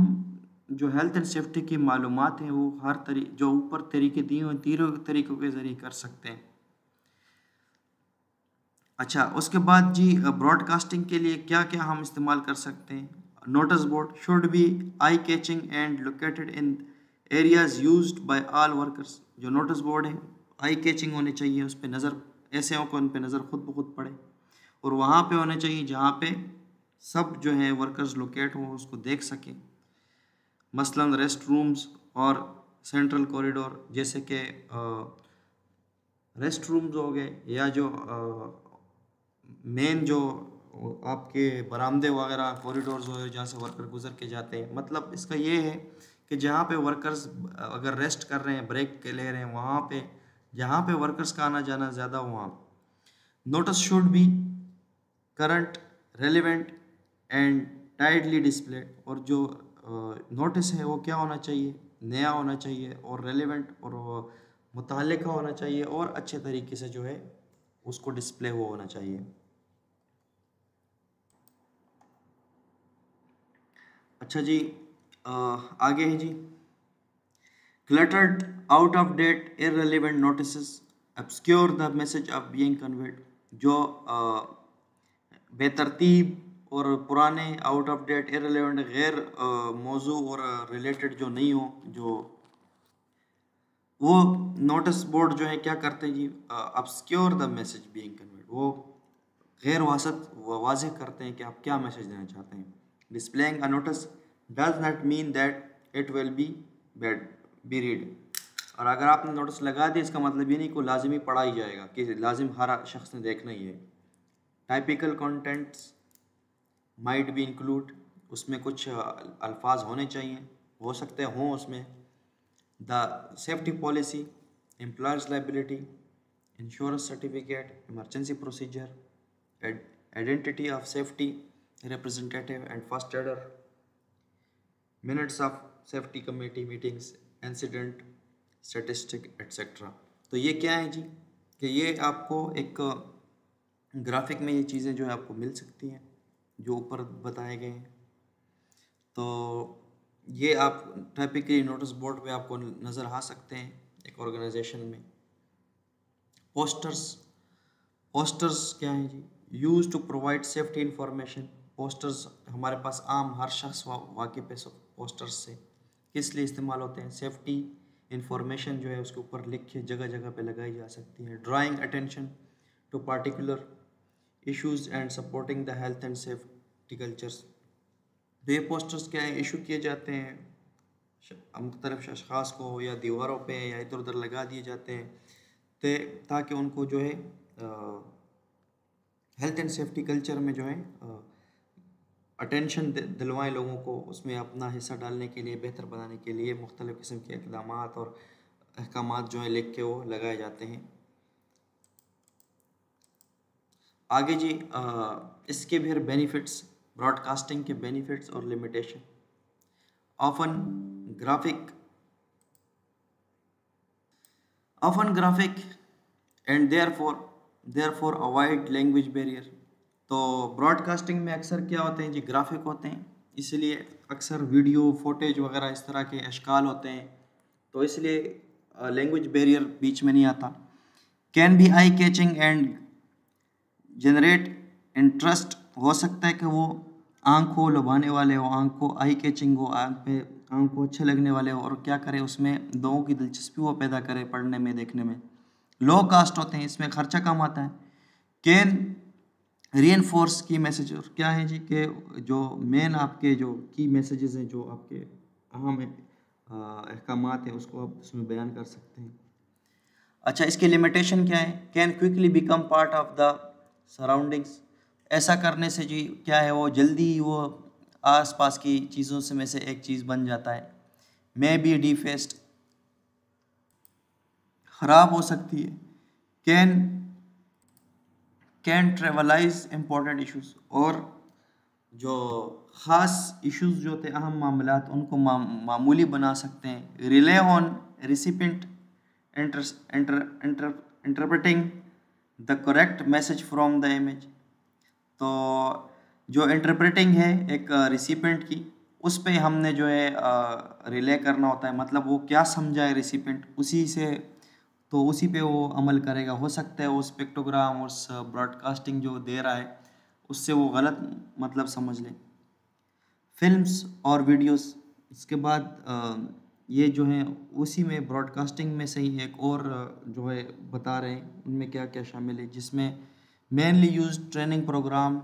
जो हेल्थ एंड सेफ्टी की मालूमात हैं वो जो ऊपर तरीके दिए हुए तीनों तरीक़ों के ज़रिए कर सकते हैं। अच्छा, उसके बाद जी ब्रॉडकास्टिंग के लिए क्या क्या हम इस्तेमाल कर सकते हैं। Notice board should be eye catching and located areas used by all workers, जो नोटिस बोर्ड है आई कैचिंग होने चाहिए, उस पर नज़र, ऐसे हो कि उन पर नज़र खुद ब खुद पड़े, और वहाँ पे होने चाहिए जहाँ पे सब जो है वर्कर्स लोकेट हो, उसको देख सकें। मसलन रेस्ट रूम्स और सेंट्रल कॉरिडोर, जैसे कि रेस्ट रूम्स हो गए, या जो मेन जो आपके बरामदे वगैरह कॉरिडोर्स हो जहाँ से वर्कर गुजर के जाते हैं। मतलब इसका ये है कि जहाँ पे वर्कर्स अगर रेस्ट कर रहे हैं, ब्रेक के ले रहे हैं, वहाँ पे जहाँ पे वर्कर्स का आना जाना ज़्यादा हो, वहाँ notice should be current, relevant and tidally display, और जो नोटिस है वो क्या होना चाहिए, नया होना चाहिए और रेलिवेंट और मुतल्लिका होना चाहिए, और अच्छे तरीके से जो है उसको डिस्प्ले वो होना चाहिए। अच्छा जी, आगे है जी, cluttered, out of date, irrelevant notices obscure the message of being conveyed, जो बेतरतीब और पुराने, आउट ऑफ डेट, इररिलेवेंट, गैर मौजू और रिलेटेड जो नहीं हो, जो वो नोटिस बोर्ड जो है क्या करते हैं जी, obscure the message being conveyed, वो गैर वाज़ेह करते हैं कि आप क्या मैसेज देना चाहते हैं। Displaying a notice does not mean that it will be read, और अगर आपने नोटिस लगा दिया इसका मतलब ये नहीं को लाजिमी पढ़ा ही जाएगा, कि लाजिम हर शख्स ने देखना ही है। Typical contents might be include, उसमें कुछ अल्फाज होने चाहिए, हो सकते हों उसमें। The safety policy, employers liability, insurance certificate, emergency procedure, identity of safety representative and first adder, minutes of safety committee meetings, incident statistic etcetera. तो ये क्या है जी, कि ये आपको एक ग्राफिक में ये चीज़ें जो है आपको मिल सकती हैं जो ऊपर बताए गए हैं। तो ये आप टाइपिकली नोटिस बोर्ड पे आपको नज़र आ सकते हैं एक ऑर्गेनाइजेशन में। पोस्टर्स, पोस्टर्स क्या है जी, use to provide safety information. Posters हमारे पास आम हर शख्स वाकिफ है पोस्टर्स से, किस लिए इस्तेमाल होते हैं, सेफ्टी इंफॉर्मेशन जो है उसके ऊपर लिख के जगह जगह पे लगाई जा सकती है। Drawing attention to particular issues and supporting the health and safety cultures. तो ये पोस्टर्स क्या है, इशू किए जाते हैं मुख्तलिफ अशख़ास को, या दीवारों पे या इधर उधर लगा दिए जाते हैं ताकि उनको जो है हेल्थ एंड सेफ्टी कल्चर में जो है अटेंशन दिलवाएं लोगों को, उसमें अपना हिस्सा डालने के लिए, बेहतर बनाने के लिए मुख्तलिफ़ किस्म के इक़दामात और अहकामात जो है लिख के वो लगाए जाते हैं। आगे जी, इसके फिर बेनिफिट्स, ब्रॉडकास्टिंग के बेनिफिट्स और limitation. Often graphic and therefore avoid language barrier. तो ब्रॉडकास्टिंग में अक्सर क्या होते हैं जी, ग्राफिक होते हैं, इसलिए अक्सर वीडियो फुटेज वगैरह इस तरह के अशकाल होते हैं, तो इसलिए लैंग्वेज बैरियर बीच में नहीं आता। Can be eye catching and generate interest, हो सकता है कि वो आँख को लुभाने वाले हो, आँख को आई कैचिंग हो, आँख को अच्छे लगने वाले हो, और क्या करे उसमें लोगों की दिलचस्पी वो पैदा करे पढ़ने में, देखने में। लो कास्ट होते हैं, इसमें खर्चा कम आता है। कैन रीइंफोर्स की मैसेज, और क्या है जी कि जो मेन आपके जो की मैसेजेस हैं, जो आपके अहम अहकामात हैं, उसको आप उसमें बयान कर सकते हैं। अच्छा, इसकी लिमिटेशन क्या है, can quickly become part of the surroundings, ऐसा करने से जी क्या है, वो जल्दी वो आसपास की चीज़ों से में से एक चीज़ बन जाता है। मे बी डिफेस्ट, ख़राब हो सकती है। कैन ट्रेवलाइज इम्पोर्टेंट इश्यूज, और जो ख़ास इश्यूज जो थे, अहम मामलात, उनको मामूली बना सकते हैं। Relay on recipient interpreting the correct message from the image. तो जो इंटरप्रेटिंग है एक रिसिपेंट की, उस पे हमने जो है रिले करना होता है, मतलब वो क्या समझा है रिसिपेंट, उसी से तो उसी पे वो अमल करेगा। हो सकता है उस पिक्टोग्राम, उस ब्रॉडकास्टिंग जो दे रहा है, उससे वो गलत मतलब समझ लें। फिल्म्स और वीडियोस, इसके बाद ये जो है उसी में ब्रॉडकास्टिंग में से ही एक और जो है बता रहे हैं उनमें क्या क्या शामिल है, जिसमें mainly use training program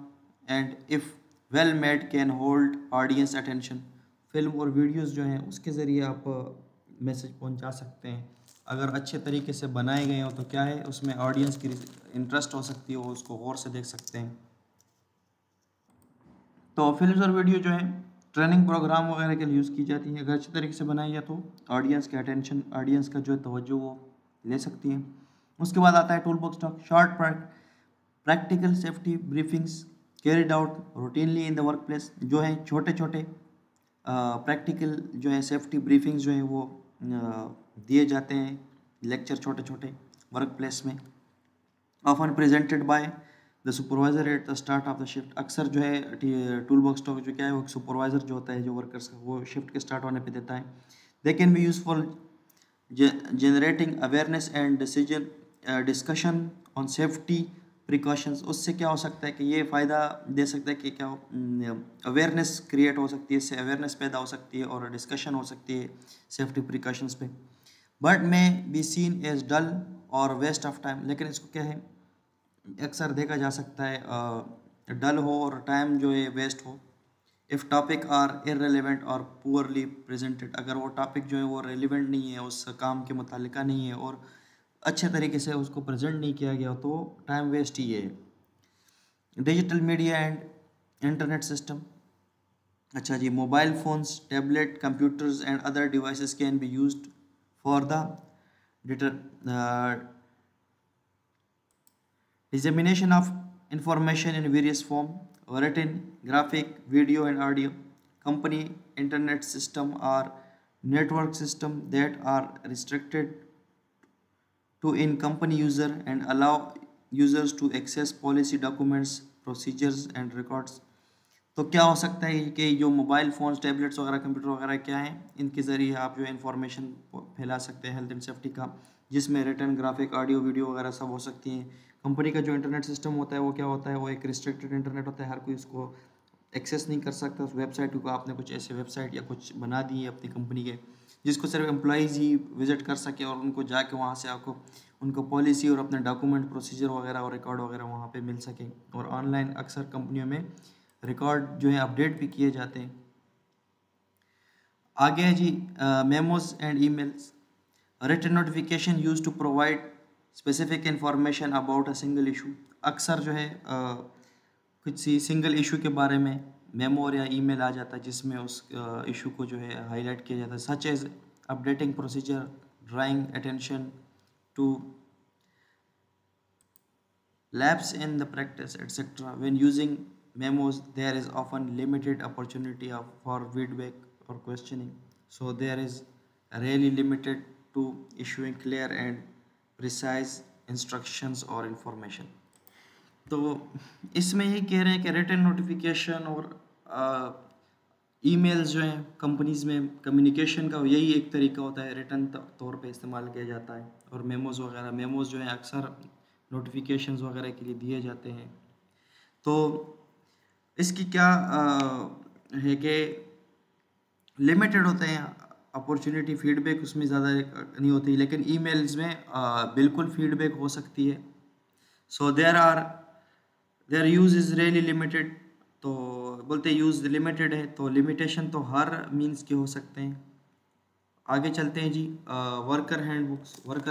and if well made can hold audience attention. Film और वीडियोस जो हैं उसके ज़रिए आप मैसेज पहुंचा सकते हैं। अगर अच्छे तरीके से बनाए गए हो तो क्या है उसमें ऑडियंस की इंटरेस्ट हो सकती है, वो उसको गौर से देख सकते हैं। तो फिल्म और वीडियो जो है ट्रेनिंग प्रोग्राम वगैरह के लिए यूज़ की जाती है। अगर अच्छी तरीके से बनाई जाए तो ऑडियंस के अटेंशन, ऑडियंस का जो है तवज्जो वो ले सकती है। उसके बाद आता है tool box talk, short practical safety briefings carried out routinely in the work place. जो है छोटे छोटे प्रैक्टिकल जो है सेफ्टी ब्रीफिंग्स जो है वो दिए जाते हैं, लेक्चर छोटे छोटे वर्क प्लेस में, often presented by the supervisor eight the start of the shift. अक्सर जो है टूल बॉक्स टॉक जो क्या है वो सुपरवाइजर जो होता है जो वर्कर्स का वो शिफ्ट के स्टार्ट होने पे देता है। They can be use for generating awareness and decision discussion on safety precautions. उससे क्या हो सकता है कि ये फ़ायदा दे सकता है कि क्या अवेयरनेस क्रिएट हो सकती है, इससे अवेयरनेस पैदा हो सकती है और डिस्कशन हो सकती है सेफ्टी प्रिकॉशंस पे। But may be seen as dull और वेस्ट ऑफ टाइम। लेकिन इसको क्या है अक्सर देखा जा सकता है डल हो और टाइम जो है वेस्ट हो। इफ़ टॉपिक आर इररेलेवेंट और पुअरली प्रेजेंटेड। अगर वो टॉपिक जो है वो रेलिवेंट नहीं है, उस काम के मुतालिका नहीं है और अच्छे तरीके से उसको प्रेजेंट नहीं किया गया तो टाइम वेस्ट ही है। Digital media and internet system. अच्छा जी, mobile phones, tablet, computers and other devices can be used for the dissemination of information in various form, written, graphic, video and audio. Company internet system or network system that are restricted to in company user and allow users to access policy documents, procedures and records. तो क्या हो सकता है कि जो mobile phones, tablets वगैरह, computer वगैरह क्या हैं, इनके ज़रिए आप जो है इन्फॉर्मेशन फैला सकते हैं हेल्थ एंड सेफ्टी का, जिसमें रिटर्न, ग्राफिक, ऑडियो, वीडियो वगैरह सब हो सकती हैं। कंपनी का जो इंटरनेट सिस्टम होता है वो क्या होता है, वो एक रिस्ट्रिक्टेड इंटरनेट होता है, हर कोई उसको एक्सेस नहीं कर सकता। उस वेबसाइट को आपने कुछ ऐसे वेबसाइट या कुछ बना दी है अपनी कंपनी के जिसको सिर्फ एम्प्लॉइज़ ही विज़िट कर सके और उनको जाके वहाँ से आपको उनको पॉलिसी और अपने डॉक्यूमेंट, प्रोसीजर वगैरह और रिकॉर्ड वगैरह वहाँ पे मिल सके। और ऑनलाइन अक्सर कंपनियों में रिकॉर्ड जो है अपडेट भी किए जाते हैं। आगे है जी memos and emails. Written notification use to provide specific information about a single issue. अक्सर जो है कुछ सी सिंगल इशू के बारे में मेमो या ईमेल आ जाता है जिसमें उस इशू को जो है हाईलाइट किया जाता है, such as updating procedure, drawing attention to lapse in the practice etc. When using memos there is often limited opportunity for feedback or questioning, so there is really limited to issuing clear and precise instructions or information. तो इसमें ये कह रहे हैं कि written notification और emails जो हैं कंपनीज़ में कम्युनिकेशन का यही एक तरीका होता है, रिटन तौर पे इस्तेमाल किया जाता है। और मेमोज़ वगैरह, मेमोज़ जो हैं अक्सर नोटिफिकेशंस वगैरह के लिए दिए जाते हैं। तो इसकी क्या है कि लिमिटेड होते हैं अपॉर्चुनिटी, फीडबैक उसमें ज़्यादा नहीं होती, लेकिन ईमेल्स में बिल्कुल फीडबैक हो सकती है। So there use is really limited. तो बोलते यूज़ लिमिटेड है तो लिमिटेशन तो हर मीन्स के हो सकते हैं। आगे चलते हैं जी, वर्कर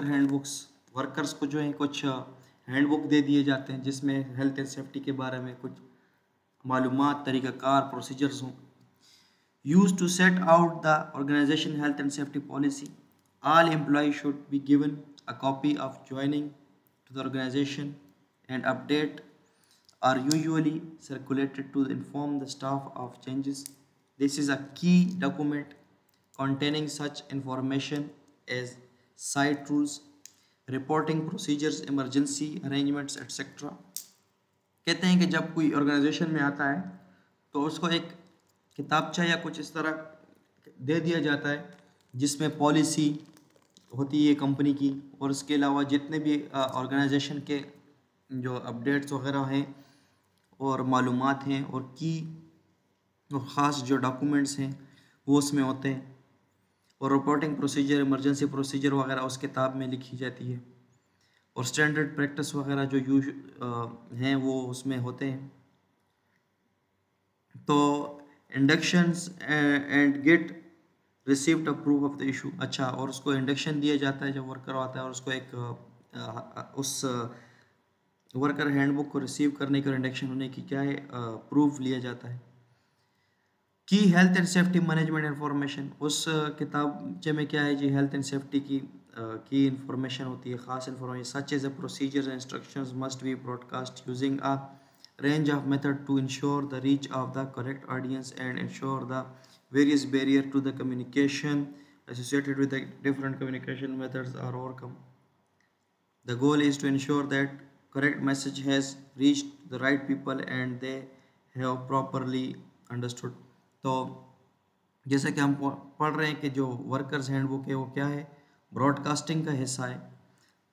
हैंडबुक्स। वर्कर्स को जो है कुछ हैंडबुक दे दिए जाते हैं जिसमें हेल्थ एंड सेफ्टी के बारे में कुछ मालूमात, तरीक़ाकार, प्रोसीजर्स हों। Use to set out the organisation health and safety policy. All employ should be given a copy of joining to the organisation and update are usually circulated to inform the staff of changes. This is a key document containing such information as site rules, reporting procedures, emergency arrangements, etc. कहते हैं कि जब कोई organisation में आता है तो उसको एक किताबचा या कुछ इस तरह दे दिया जाता है जिसमें पॉलिसी होती है कंपनी की, और उसके अलावा जितने भी ऑर्गेनाइजेशन के जो अपडेट्स वगैरह हैं और मालूमात हैं और की और ख़ास जो डॉक्यूमेंट्स हैं वो उसमें होते हैं। और रिपोर्टिंग प्रोसीजर, इमरजेंसी प्रोसीजर वगैरह उस किताब में लिखी जाती है, और स्टैंडर्ड प्रैक्टिस वगैरह जो यूज हैं वो उसमें होते हैं। तो inductions and get received approve of the issue. अच्छा, और उसको इंडक्शन दिया जाता है जब वर्कर आता है, और उसको एक उस वर्कर हैंडबुक को रिसीव करने के और इंडक्शन होने की क्या है प्रूफ लिया जाता है। की health and safety management information, उस किताबचे में क्या है जी, हेल्थ एंड सेफ्टी की इंफॉर्मेशन होती है, ख़ास information such as a procedures and instructions must be broadcast using a range of method to ensure the reach of the correct audience and ensure the various barrier to the communication associated with the different communication methods are overcome. The goal is to ensure that correct message has reached the right people and they have properly understood. तो जैसा कि हम पढ़ रहे हैं कि जो workers handbook है वो क्या है, ब्रॉडकास्टिंग का हिस्सा है।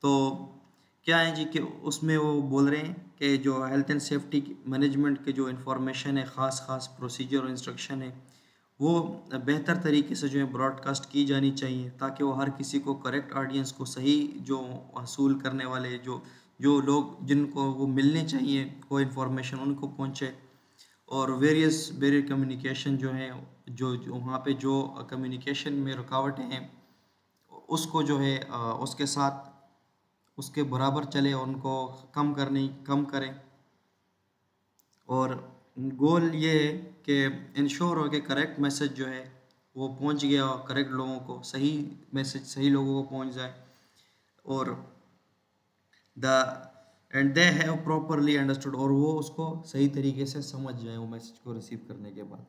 तो क्या है जी कि उसमें वो बोल रहे हैं कि जो हेल्थ एंड सेफ्टी मैनेजमेंट के जो इन्फॉर्मेशन है, ख़ास प्रोसीजर और इंस्ट्रक्शन है, वो बेहतर तरीके से जो है ब्रॉडकास्ट की जानी चाहिए, ताकि वो हर किसी को, करेक्ट ऑडियंस को, सही जो हासिल करने वाले जो लोग जिनको वो मिलने चाहिए वो इन्फॉर्मेशन उनको पहुँचे, और वेरियस बैरियर कम्युनिकेशन जो है, जो वहाँ पे जो कम्युनिकेशन में रुकावटें हैं उसको जो है उसके साथ उसके बराबर चले, उनको कम करें। और गोल ये है कि इंश्योर हो कि करेक्ट मैसेज जो है वो पहुंच गया, और करेक्ट लोगों को सही मैसेज सही लोगों को पहुंच जाए, और the and they have properly understood, और वो उसको सही तरीके से समझ जाए वो मैसेज को रिसीव करने के बाद।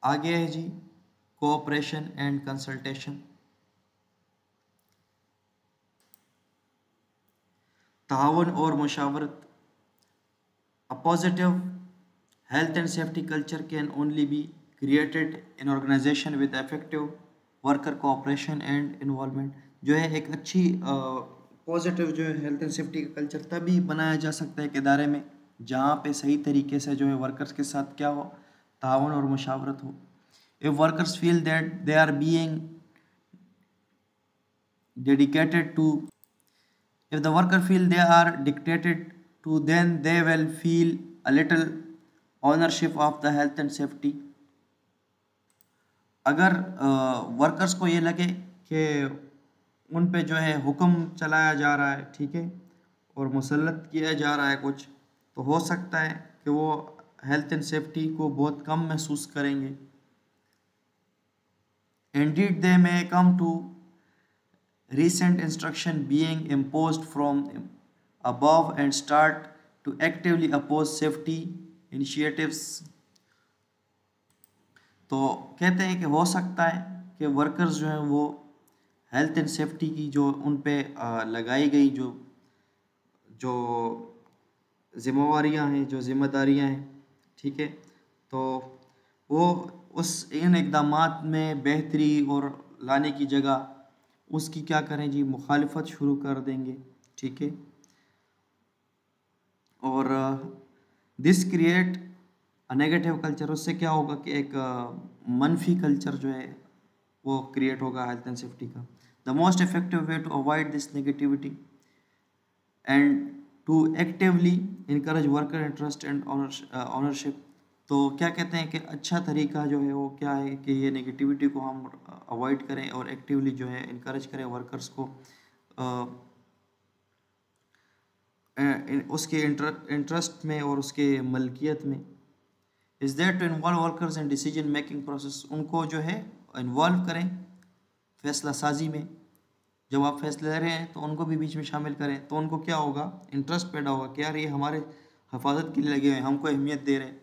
आगे है जी कोऑपरेशन एंड कंसल्टेशन। तावन और मुशावरत। A positive health and safety culture can only be created in organization with effective worker cooperation and involvement। जो है एक अच्छी पॉजिटिव जो है हेल्थ एंड सेफ्टी का कल्चर तभी बनाया जा सकता है एक इदारे में जहाँ पे सही तरीके से जो है वर्कर्स के साथ क्या हो, तावन और मुशावरत हो। If workers feel that they are being dedicated to if the worker feel they are dictated to, then they will feel a little ownership of the health and safety। अगर वर्कर्स को ये लगे कि उन पे जो है हुक्म चलाया जा रहा है, ठीक है, और मुसल्लत किया जा रहा है कुछ, तो हो सकता है कि वो हेल्थ एंड सेफ्टी को बहुत कम महसूस करेंगे। Indeed, they may come to recent instruction being imposed from above and start to actively oppose safety initiatives। तो कहते हैं कि हो सकता है कि वर्कर्स जो हैं वो हेल्थ एंड सेफ्टी की जो उन पे लगाई गई जो जो जिम्मेवारियां हैं, जो जिम्मेदारियां हैं, ठीक है, तो वो उस इन इक़दामात में बेहतरी और लाने की जगह उसकी क्या करें जी, मुखालिफत शुरू कर देंगे, ठीक है। और this create a negative culture, उससे क्या होगा कि एक मनफी कल्चर जो है वो क्रिएट होगा हेल्थ एंड सेफ्टी का। The most effective way to avoid this negativity and to actively encourage worker interest and ownership. तो क्या कहते हैं कि अच्छा तरीका जो है वो क्या है कि ये नेगेटिविटी को हम अवॉइड करें और एक्टिवली जो है इनकरेज करें वर्कर्स को उसके इंटरेस्ट में और उसके मलकियत में। Is there to involve workers in decision making process, उनको जो है इन्वॉल्व करें फैसला साजी में। जब आप फैसले ले रहे हैं तो उनको भी बीच में शामिल करें, तो उनको क्या होगा, इंटरेस्ट पैदा होगा कि यार ये हमारे हिफाजत के लिए लगे हुए हैं, हमको अहमियत दे रहे हैं।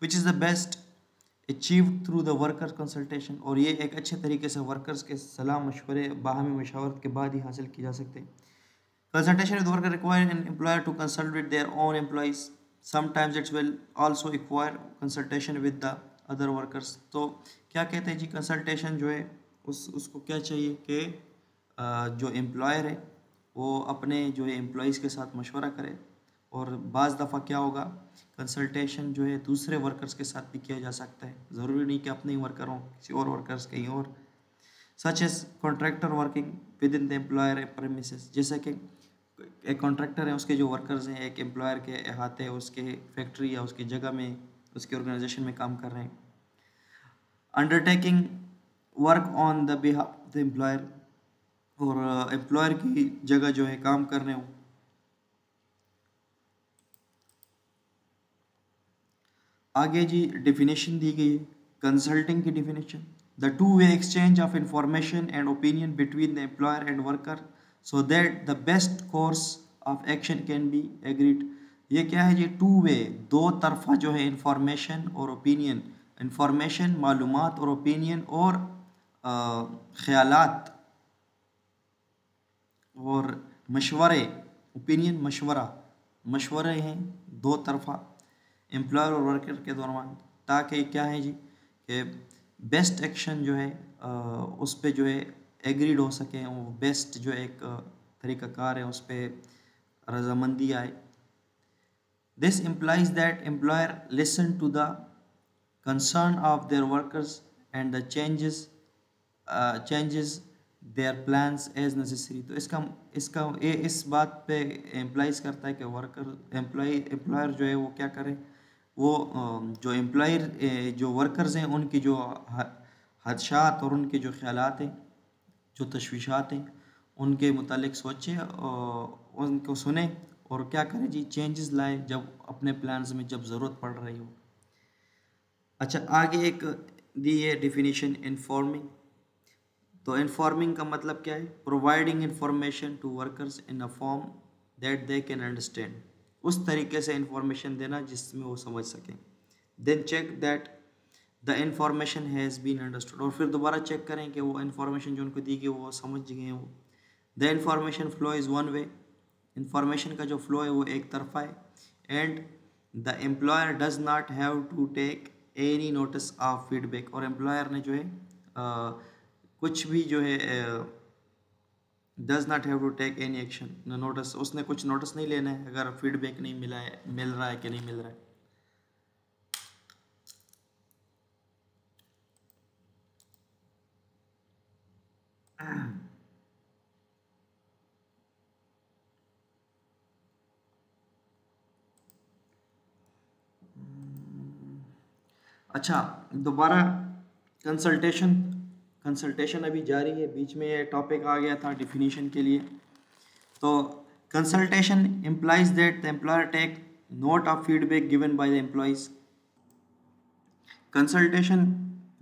Which is the best achieve through the worker consultation, और ये एक अच्छे तरीके से वर्कर्स के सलाह मशवरे बाहमी मशावरत के बाद ही हासिल की जा सकते हैं। Consultation with worker require an employer to consult with their own employees, sometimes it's will also require consultation with the other workers. तो क्या कहते हैं जी, कंसल्टेशन जो है उसको क्या चाहिए कि जो एम्प्लॉयर है वो अपने जो है एम्प्लॉइज़ के साथ मशवरा करे, और बाज़ दफ़ा क्या होगा, कंसल्टेशन जो है दूसरे वर्कर्स के साथ भी किया जा सकता है, ज़रूरी नहीं कि अपने ही वर्कर हों, किसी और वर्कर्स कहीं और। Such as contractor working within the employer premises, जैसे कि एक कॉन्ट्रैक्टर है, उसके जो वर्कर्स हैं एक एम्प्लॉयर के अहाते उसके फैक्ट्री या उसकी जगह में, उसके ऑर्गेनाइजेशन में काम कर रहे हैं। Undertaking work on the behalf the employer, और एम्प्लॉयर की जगह जो है काम कर रहे हो। आगे जी डिफिनेशन दी गई है कंसल्टिंग की definition, the two way exchange of information and opinion between the employer and worker so that the best course of action can be agreed. ये क्या है जी, टू वे, दो तरफा जो है इंफॉर्मेशन और ओपिनियन, इंफॉर्मेशन मालूमात और ओपिनियन और ख्यालात और मशवरे, ओपिनियन मशवरा, मशवरे हैं दो तरफा एम्प्लॉयर और वर्कर के दौरान, ताकि क्या है जी कि बेस्ट एक्शन जो है उस पर जो है एग्रीड हो सके, वो बेस्ट जो एक तरीक़ाकार है उस पर रजामंदी आए। This implies that employer listen to the concern of their workers and the changes their plans as necessary. तो इसका ये इस बात पे एम्प्लाइज करता है कि वर्कर एम्प्लॉयर जो है वो क्या करे, वो जो एम्प्लॉयर जो वर्कर्स हैं उनकी जो हदशात और उनके जो ख्यालात हैं, जो तशवीशात हैं, उनके मुतालिक सोचे और उनको सुने और क्या करें जी, चेंजेस लाए जब अपने प्लान्स में जब ज़रूरत पड़ रही हो। अच्छा, आगे एक दी है डिफिनीशन इन्फॉर्मिंग। तो इन्फॉर्मिंग का मतलब क्या है, providing information to workers in a form that they can understand, उस तरीके से इंफॉर्मेशन देना जिसमें वो समझ सकें। Then check that the information has been understood, और फिर दोबारा चेक करें कि वो इंफॉर्मेशन जो उनको दी गई वो समझ गए हैं वो। The information flow is one way, information का जो फ्लो है वो एक तरफा है। And the employer does not have to take any notice of feedback, और एम्प्लॉयर ने जो है कुछ भी जो है does not have to take any action notice, उसने कुछ नोटिस नहीं लेना है अगर फीडबैक नहीं मिला है, मिल रहा है कि नहीं मिल रहा है। अच्छा, दोबारा कंसल्टेशन अभी जारी है, बीच में ये टॉपिक आ गया था डिफिनीशन के लिए। तो consultation implies that the employer take note of feedback given by the employees. Consultation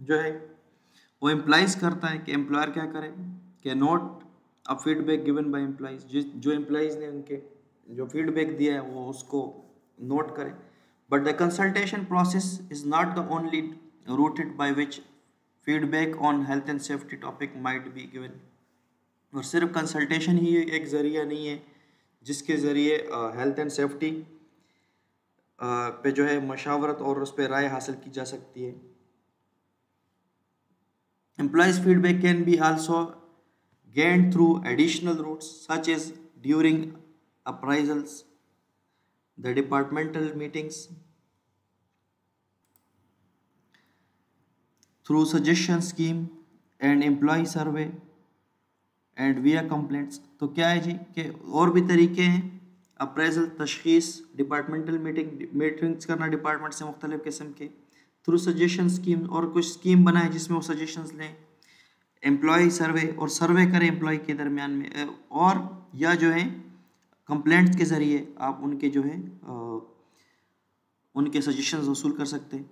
जो है वो इम्प्लाइज करता है कि एम्प्लॉयर क्या करे कि note of feedback given bye employees, जो एम्प्लॉइज ने उनके जो फीडबैक दिया है वो उसको नोट करें। But the consultation process is not the only rooted by which feedback on health and safety topic might be given, और सिर्फ कंसल्टेशन ही एक ज़रिया नहीं है जिसके ज़रिए हेल्थ एंड सेफ्टी पे जो है मशावरत और उस पर राय हासिल की जा सकती है। Employees' feedback can be also gained through additional routes such as during appraisals, the departmental meetings, through suggestion scheme and employee survey and via complaints। तो क्या है जी कि और भी तरीके हैं, अप्रेजल, तशखीस, डिपार्टमेंटल मीटिंग्स करना डिपार्टमेंट से मुख्तलिफ किस्म के, थ्रू सजेशन स्कीम, और कुछ स्कीम बनाए जिसमें वो सजेशंस लें, एम्प्लॉय सर्वे और सर्वे करें एम्प्लॉय के दरमियान में, और या जो है कंप्लेंट्स के ज़रिए आप उनके जो है उनके सजेशंस वसूल कर सकते हैं।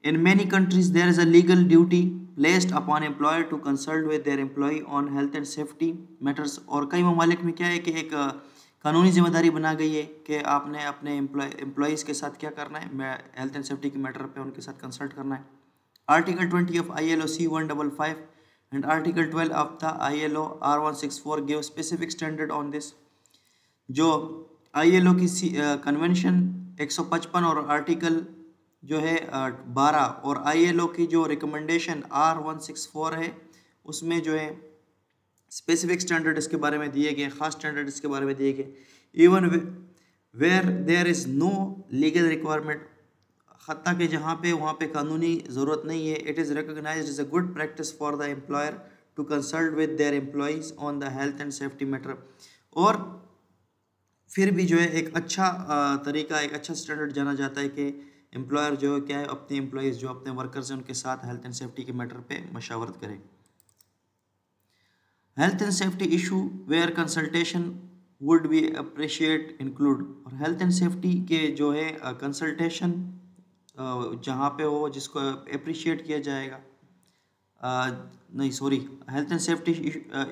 In many countries there is a legal duty placed upon employer to consult with their employ on health and safety matters, और कई ममालिक में क्या है कि एक कानूनी जिम्मेदारी बना गई है कि आपने अपने एम्प्लॉयज़ के साथ क्या करना है, हेल्थ एंड सेफ्टी के मैटर पे उनके साथ कंसल्ट करना है। Article 20 of ILO C155 and Article 12 of the ILO R164 give specific standard on this। जो ILO की कन्वेंशन 155 और आर्टिकल जो है 12 और ILO की जो रिकमेंडेशन R164 है उसमें जो है स्पेसिफिक स्टैंडर्ड इसके बारे में दिए गए, ख़ास स्टैंडर्ड इसके बारे में दिए गए। Even where there is no legal requirement, हत्ता कि जहाँ पे वहाँ पे कानूनी ज़रूरत नहीं है। It is recognised as a good practice for the employer to consult with their employees on the health and safety matter. और फिर भी जो है एक अच्छा तरीका, एक अच्छा स्टैंडर्ड जाना जाता है कि एम्प्लॉयर जो है क्या है, अपने एम्प्लॉयज़ जो अपने वर्कर्स हैं उनके साथ हेल्थ एंड सेफ्टी के मैटर पे मशावरत करें। Health and safety issue where consultation would be appreciate include, और हेल्थ एंड सेफ्टी के जो है कंसल्टेशन जहाँ पे हो जिसको अप्रिशिएट किया जाएगा, नहीं sorry, health and safety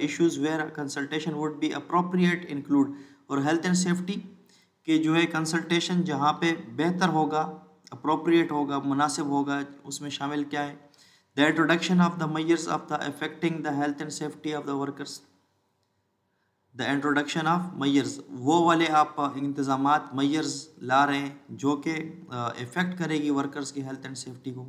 issues where consultation would be appropriate include, और हेल्थ एंड सेफ्टी के जो है कंसल्टेशन जहाँ पे बेहतर होगा, अप्रोप्रिएट होगा, मुनासिब होगा, उसमें शामिल क्या है, the introduction of the measures of the affecting the health and safety of the workers, the introduction of measures, वो वाले आप इंतज़ामात मेजर्स ला रहे हैं जो कि इफ़ेक्ट करेगी वर्कर्स की हेल्थ एंड सेफ्टी को।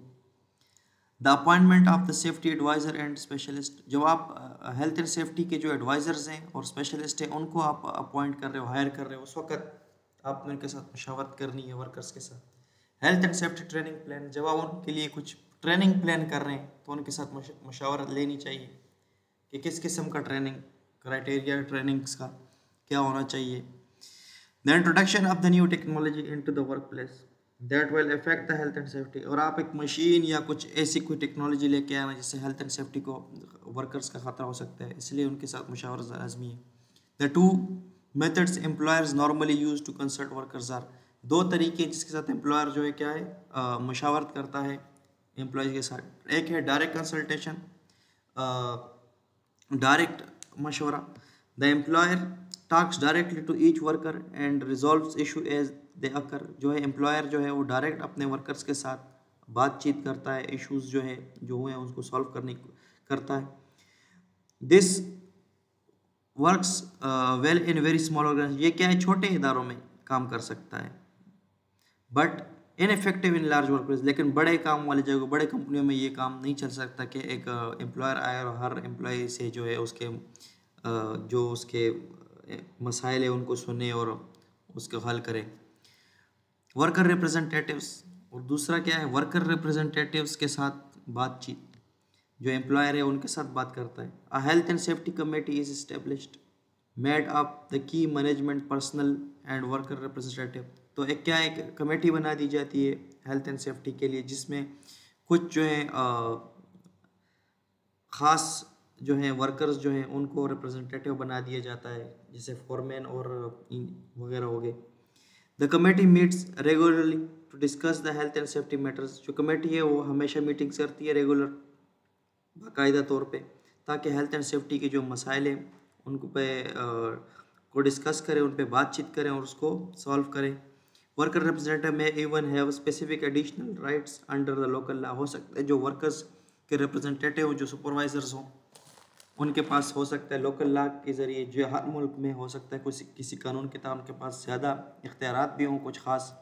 The appointment of the safety adviser and specialist, जब आप हेल्थ एंड सेफ्टी के जो एडवाइज़र्स हैं और स्पेशलिस्ट हैं उनको आप अपॉइंट कर रहे हो, हायर कर रहे हो, उस वक्त आपने उनके साथ मशावरत करनी है वर्कर्स के साथ। Health and safety training plan, जब आप उनके लिए कुछ ट्रेनिंग प्लान कर रहे हैं तो उनके साथ मशावरत लेनी चाहिए कि किस किस्म का ट्रेनिंग, क्राइटेरिया ट्रेनिंग्स का क्या होना चाहिए। The introduction of the new technology into the work place that will affect the health and safety, और आप एक मशीन या कुछ ऐसी कोई टेक्नोलॉजी लेके आना जिससे हेल्थ एंड सेफ्टी को वर्कर्स का ख़तरा हो सकता है, इसलिए उनके साथ मुशावरत लाजमी है। The two methods employers normally use to consult workers are, दो तरीके जिसके साथ एम्प्लॉयर जो है क्या है मुशावरत करता है एम्प्लॉय के साथ। एक है डायरेक्ट कंसल्टेशन, डायरेक्ट मशवरा, the employer talks directly to each worker and resolves issue as they occur, जो है एम्प्लॉयर जो है वो डायरेक्ट अपने वर्कर्स के साथ बातचीत करता है, इश्यूज जो है जो हुए हैं उसको सॉल्व करने करता है। This works well in very small organisation, ये क्या है छोटे इदारों में काम कर सकता है, but ineffective in large work place, लेकिन बड़े काम वाले जगह, बड़े कंपनियों में ये काम नहीं चल सकता कि एक एम्प्लॉयर आए और हर एम्प्लॉय से जो है उसके जो उसके मसाइल है उनको सुने और उसको हल करे। वर्कर रिप्रेजेंटेटिव्स, और दूसरा क्या है वर्कर रिप्रेजेंटेटिव्स के साथ बातचीत, जो एम्प्लॉयर है उनके साथ बात करता है। अ health and safety committee is established made up the key management personal and worker representative, तो एक क्या एक कमेटी बना दी जाती है हेल्थ एंड सेफ्टी के लिए जिसमें कुछ जो है ख़ास जो है वर्कर्स जो हैं उनको रिप्रेजेंटेटिव बना दिया जाता है, जैसे फोरमैन और वगैरह हो गए। The committee meets regularly to discuss the health and safety matters, जो कमेटी है वो हमेशा मीटिंग्स करती है रेगुलर बाकायदा तौर पे, ताकि हेल्थ एंड सेफ्टी के जो मसाइल हैं उनको पे को डिस्कस करें, उन पे बातचीत करें और उसको सॉल्व करें। वर्कर रिप्रेजेंटेटिव में even have specific additional rights under the local law, हो सकता है जो वर्कर्स के रिप्रेजेंटेटिव जो सुपरवाइजर्स हों उनके पास हो सकता है लोकल लॉ के ज़रिए, जो हर मुल्क में हो सकता है कुछ किसी कानून के तहत उनके पास ज़्यादा इख्तियारात भी हों कुछ ख़ास,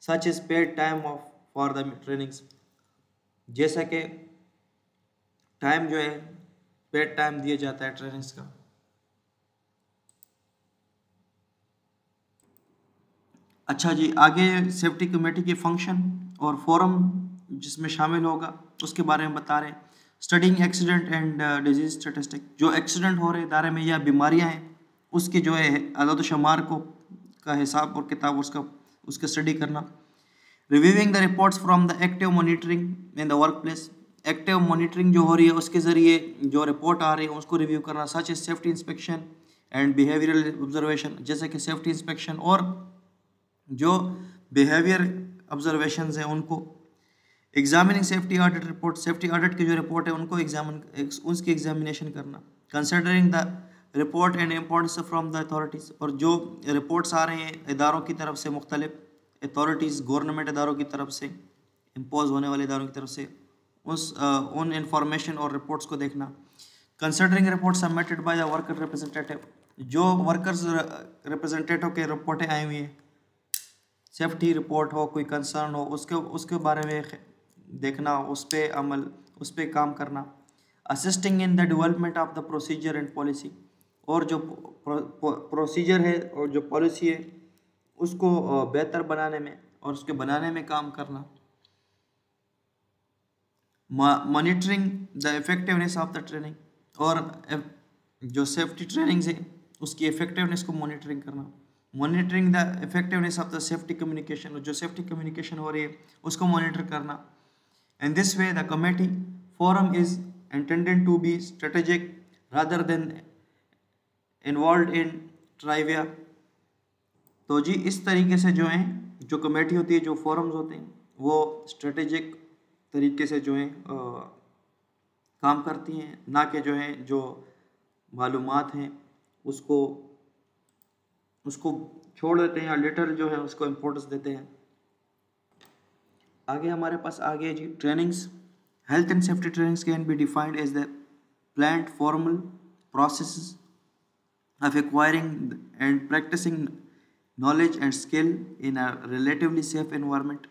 such is paid time of for the trainings, जैसा कि टाइम जो है पेड टाइम दिया जाता है ट्रेनिंग्स का। अच्छा जी, आगे सेफ्टी कमेटी के फंक्शन और फोरम जिसमें शामिल होगा उसके बारे में बता रहे हैं। Studying accident and disease statistic, जो एक्सीडेंट हो रहे इदारे में या बीमारियां हैं उसके जो है अदद शुमार को का हिसाब और किताब उसका स्टडी करना। Reviewing the reports from the active monitoring in the work place, active monitoring जो हो रही है उसके ज़रिए जो रिपोर्ट आ रही है उसको रिव्यू करना। Such is safety inspection and behavioural observation, जैसे कि सेफ्टी इंस्पेक्शन और जो बिहेवियर ऑब्जर्वेशंस हैं उनको। Examining safety audit report, safety audit की जो रिपोर्ट है उनको उसकी एग्जामिनेशन करना। Considering the report and importance from the authorities, और जो रिपोर्ट्स आ रहे हैं इदारों की तरफ से, मुख्तलिफ अथॉरिटीज़ गवर्नमेंट इदारों की तरफ से, इम्पोज होने वाले इदारों की तरफ से, उन इंफॉर्मेशन और रिपोर्ट्स को देखना। Considering report submitted by the worker representative, जो वर्कर्स रिप्रेजेंटेटिव के रिपोर्टें आई हुई हैं, सेफ्टी रिपोर्ट हो, कोई कंसर्न हो, उसके बारे में देखना, उस पर अमल, उस पर काम करना। Assisting in the development of the procedure and policy, और जो प्रोसीजर है और जो पॉलिसी है उसको बेहतर बनाने में और उसके बनाने में काम करना। Monitoring the effectiveness of the training, और जो सेफ्टी ट्रेनिंग्स है उसकी इफेक्टिवनेस को मॉनिटरिंग करना। Monitoring the effectiveness of the safety communication, जो सेफ्टी कम्युनिकेशन हो रही है उसको मॉनिटर करना। In this way, the committee forum is intended to be strategic rather than involved in trivia। तो जी इस तरीके से जो है, जो कमेटी होती है, जो फोरम्स होते हैं, वो स्ट्रेटेजिक तरीके से जो है काम करती हैं, ना कि जो है जो मालूमात हैं उसको उसको छोड़ देते हैं या लिटर जो है उसको इम्पोर्टेंस देते हैं। आगे हमारे पास आ गया जी trainings. Health and safety trainings can be defined as the planned formal process of acquiring and practicing knowledge and skill in a relatively safe environment।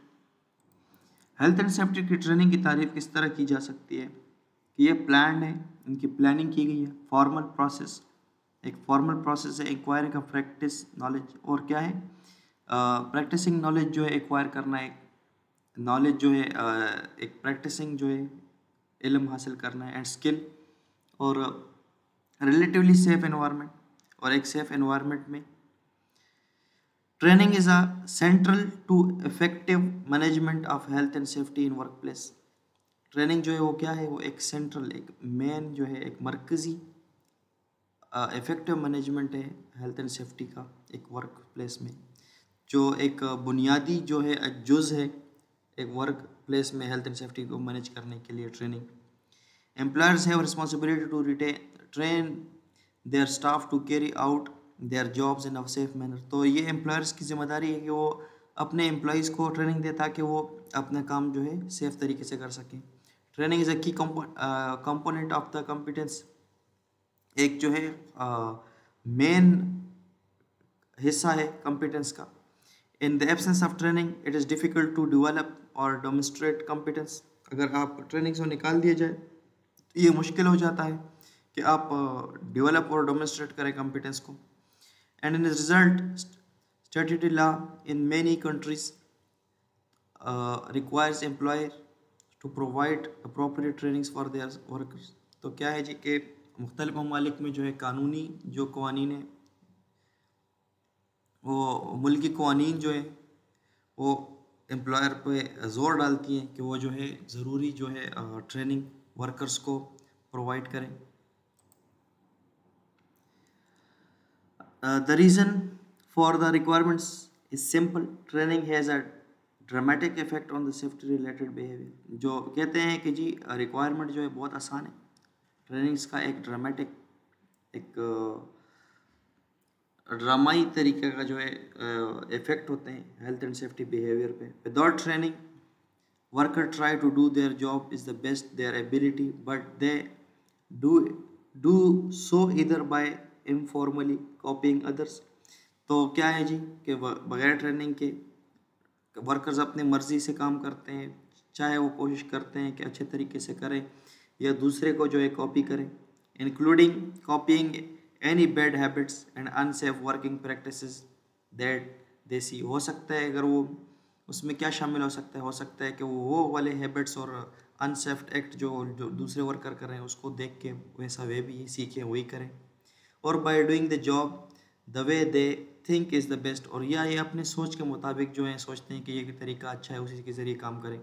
Health and safety की ट्रेनिंग की तारीफ किस तरह की जा सकती है कि ये प्लान्ड है, इनकी प्लानिंग की गई है। फॉर्मल प्रोसेस, एक फॉर्मल प्रोसेस है। एक्वायरिंग का प्रैक्टिस नॉलेज, और क्या है प्रैक्टिसिंग नॉलेज जो है एक्वायर करना, एक नॉलेज जो है एक प्रैक्टिसिंग जो है इल्म हासिल करना है, एंड स्किल, और रिलेटिवली सेफ एनवायरनमेंट, और एक सेफ एनवायरनमेंट में। Training is a central to effective management of health and safety in workplace. Training जो है वो क्या है, वो एक सेंट्रल, एक मेन जो है, एक मरकज़ी इफेक्टिव मैनेजमेंट है हेल्थ एंड सेफ्टी का एक वर्क प्लेस में, जो एक बुनियादी जो है जुज़ है एक वर्क प्लेस में हेल्थ एंड सेफ्टी को मैनेज करने के लिए। Training employers have responsibility to train their staff to carry out their jobs in a safe manner. तो ये एम्प्लॉयर्स की जिम्मेदारी है कि वो अपने एम्प्लॉयज़ को ट्रेनिंग दे ताकि वो अपना काम जो है सेफ तरीके से कर सकें। ट्रेनिंग इज़ अ की कंपोनेंट ऑफ द कॉम्पिटेंस, एक जो है मेन हिस्सा है कॉम्पिटेंस का। In the absence of training it is difficult to develop और डेमोन्स्ट्रेट कॉम्पिटेंस। अगर आप ट्रेनिंग से निकाल दिया जाए तो ये मुश्किल हो जाता है कि आप डेवलप और डेमोन्स्ट्रेट करें कॉम्पिटेंस को। And in result statutory law in many countries requires employer to provide appropriate trainings for their workers. तो क्या है जी कि मुख्तलिफ ममालिक में जो है कानूनी जो कवानीन है, वो मुल्की कवानीन जो है वो एम्प्लॉयर पे ज़ोर डालती हैं कि वो जो है ज़रूरी जो है ट्रेनिंग वर्कर्स को प्रोवाइड करें। The reason for the requirements is simple, training has a dramatic effect on the safety related behaviour. जो कहते हैं कि जी रिक्वायरमेंट जो है बहुत आसान है, ट्रेनिंग्स का एक ड्रामेटिक, एक ड्रामाई तरीके का जो है इफेक्ट होते हैं हेल्थ एंड सेफ्टी बिहेवियर पे। Without training worker try to do their job is the best their ability but they do do so either by informally कॉपिंग others. तो क्या है जी कि बगैर ट्रेनिंग के वर्कर्स अपनी मर्ज़ी से काम करते हैं, चाहे वो कोशिश करते हैं कि अच्छे तरीके से करें या दूसरे को जो है कॉपी करें, including copying any bad habits and unsafe working practices that they see. हो सकता है अगर वो उसमें क्या शामिल हो सकता है कि वो वाले हैबिट्स और अनसेफ एक्ट जो दूसरे वर्कर कर रहे हैं उसको देख के वैसा वे भी सीखें, वही करें। और by doing the job the way they think is the best, और या ये अपने सोच के मुताबिक जो है सोचते हैं कि ये तरीका अच्छा है, उसी के ज़रिए काम करें।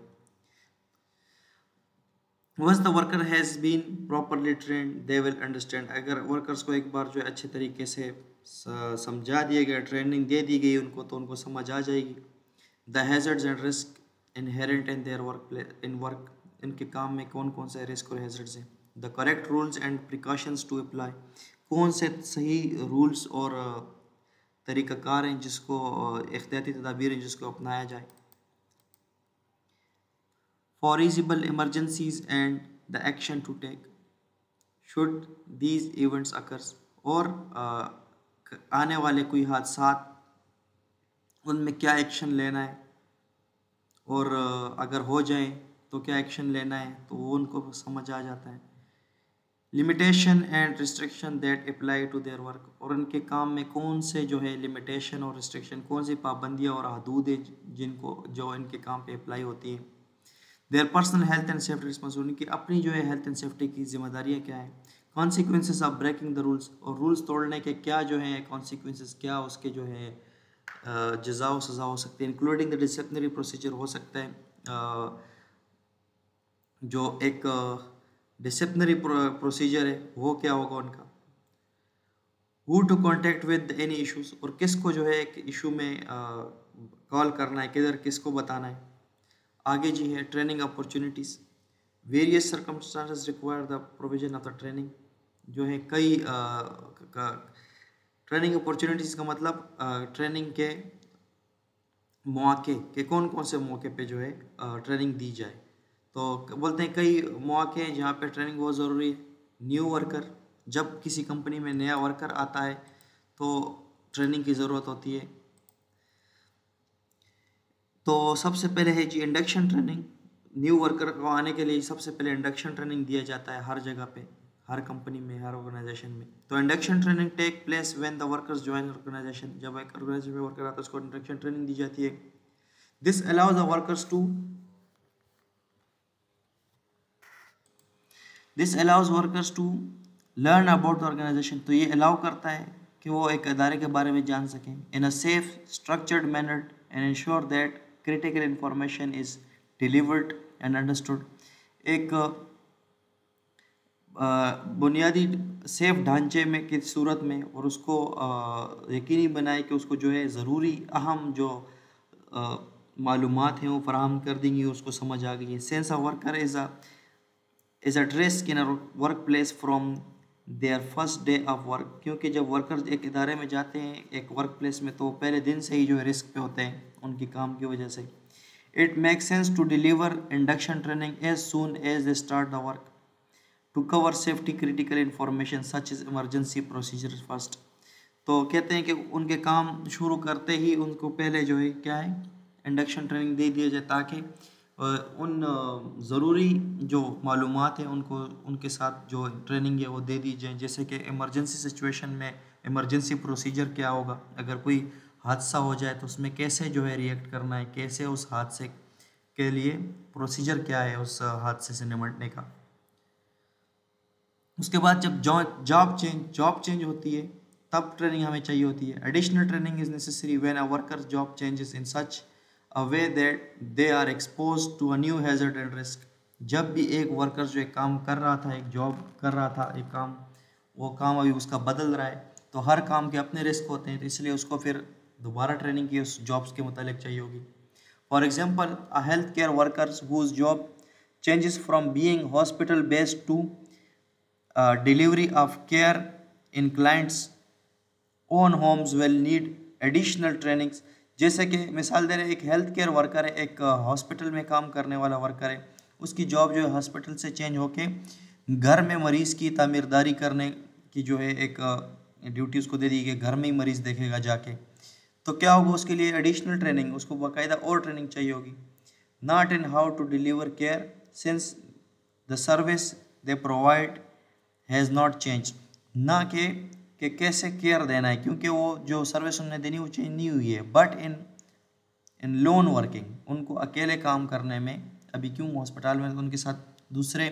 Once the worker has been properly trained they will understand. अगर वर्कर्स को एक बार जो है अच्छे तरीके से समझा दिया गया, ट्रेनिंग दे दी गई उनको, तो उनको समझ आ जाएगी the hazards and risk inherent in their work, इनके काम में कौन कौन से रिस्क और हैज़र्ड्स हैं। The correct rules and precautions to apply, कौन से सही रूल्स और तरीक़ाकार हैं जिसको एहतियाती तदाबीर हैं जिसको अपनाया जाए। Foreseeable emergencies and the action to take should these events occurs, और आने वाले कोई हादसात उनमें क्या एक्शन लेना है, और अगर हो जाए तो क्या एक्शन लेना है, तो वो उनको समझ आ जाता है। Limitation and restriction that apply to their work, और उनके काम में कौन से जो है लिमिटेशन और रिस्ट्रिक्शन, कौन सी पाबंदियाँ और हदूद है जिनको जो इनके काम पे अप्लाई होती है। Their personal health and safety responsibility, उनकी अपनी जो है हेल्थ एंड सेफ्टी की जिम्मेदारियाँ क्या है। Consequences of breaking the rules, और रूल्स तोड़ने के क्या जो है कॉन्सिक्वेंसेस, क्या उसके जो है जज़ा व सज़ा हो सकती है। इंक्लूडिंग द डिसिप्लिनरी प्रोसीजर, हो सकता है जो एक डिसिप्लिनरी प्रोसीजर है वो क्या होगा उनका। Who to contact with any issues, और किसको जो है एक इशू में कॉल करना है, किधर किसको बताना है। आगे जी है training opportunities, various circumstances require the provision of the training, जो है कई ट्रेनिंग अपॉर्चुनिटीज़ का मतलब ट्रेनिंग के मौके के कौन कौन से मौके पे जो है ट्रेनिंग दी जाए। तो बोलते हैं कई मौके हैं जहाँ पे ट्रेनिंग बहुत ज़रूरी है। न्यू वर्कर, जब किसी कंपनी में नया वर्कर आता है तो ट्रेनिंग की ज़रूरत होती है। तो सबसे पहले है जी इंडक्शन ट्रेनिंग। न्यू वर्कर को आने के लिए सबसे पहले इंडक्शन ट्रेनिंग दिया जाता है हर जगह पे, हर कंपनी में, हर ऑर्गेनाइजेशन में। तो induction training take place when the workers join organisation, जब एक ऑर्गेनाइजेशन में वर्कर आता है उसको इंडक्शन ट्रेनिंग दी जाती है। This allows the workers to learn about the organisation, तो ये अलाउ करता है कि वो एक अदारे के बारे में जान सकें in a safe structured manner and ensure that critical information is delivered and understood. एक बुनियादी सेफ ढांचे में की सूरत में, और उसको यकीनी बनाए कि उसको जो है ज़रूरी अहम जो मालूमात हैं वो फराहम कर देंगी, उसको समझ आ गई है। Sense of worker is at risk in a work place from their first day of work, क्योंकि जब वर्कर्स एक इदारे में जाते हैं एक वर्क प्लेस में तो पहले दिन से ही जो है रिस्क पे होते हैं उनकी काम की वजह से। It makes sense to deliver induction training as soon as they start the work to cover safety critical information such is emergency procedure first. तो कहते हैं कि उनके काम शुरू करते ही उनको पहले जो है क्या है इंडक्शन ट्रेनिंग दे दिया जाए, ताकि उन ज़रूरी जो मालूमात हैं उनको उनके साथ जो ट्रेनिंग है वो दे दी जाए। जैसे कि इमरजेंसी सिचुएशन में इमरजेंसी प्रोसीजर क्या होगा, अगर कोई हादसा हो जाए तो उसमें कैसे जो है रिएक्ट करना है, कैसे उस हादसे के लिए प्रोसीजर क्या है उस हादसे से निपटने का। उसके बाद जब जॉब चेंज होती है तब ट्रेनिंग हमें चाहिए होती है। Additional training is necessary when a workers job changes in such a way that they are exposed to a new hazard and risk. जब भी एक वर्कर जो एक काम कर रहा था, एक जॉब कर रहा था, एक काम, वो काम अभी उसका बदल रहा है, तो हर काम के अपने रिस्क होते हैं, तो इसलिए उसको फिर दोबारा ट्रेनिंग की उस जॉब्स के मुतालिक चाहिए होगी। For example a health care workers whose job changes from being hospital based to delivery of care in clients own homes will need additional trainings। जैसे कि मिसाल दे रहे एक हेल्थ केयर वर्कर है, एक हॉस्पिटल में काम करने वाला वर्कर है, उसकी जॉब जो है हॉस्पिटल से चेंज होके घर में मरीज़ की तामीरदारी करने की जो है एक ड्यूटी उसको दे दी कि घर में ही मरीज़ देखेगा जाके। तो क्या होगा उसके लिए एडिशनल ट्रेनिंग, उसको बाकायदा और ट्रेनिंग चाहिए होगी। Not in how to deliver care since the service they provide has not change, ना कि कैसे केयर देना है, क्योंकि वो जो सर्विस उन्हें देनी वो चेंज नहीं हुई है। बट इन लोन वर्किंग, उनको अकेले काम करने में, अभी क्यों हॉस्पिटल में उनके साथ दूसरे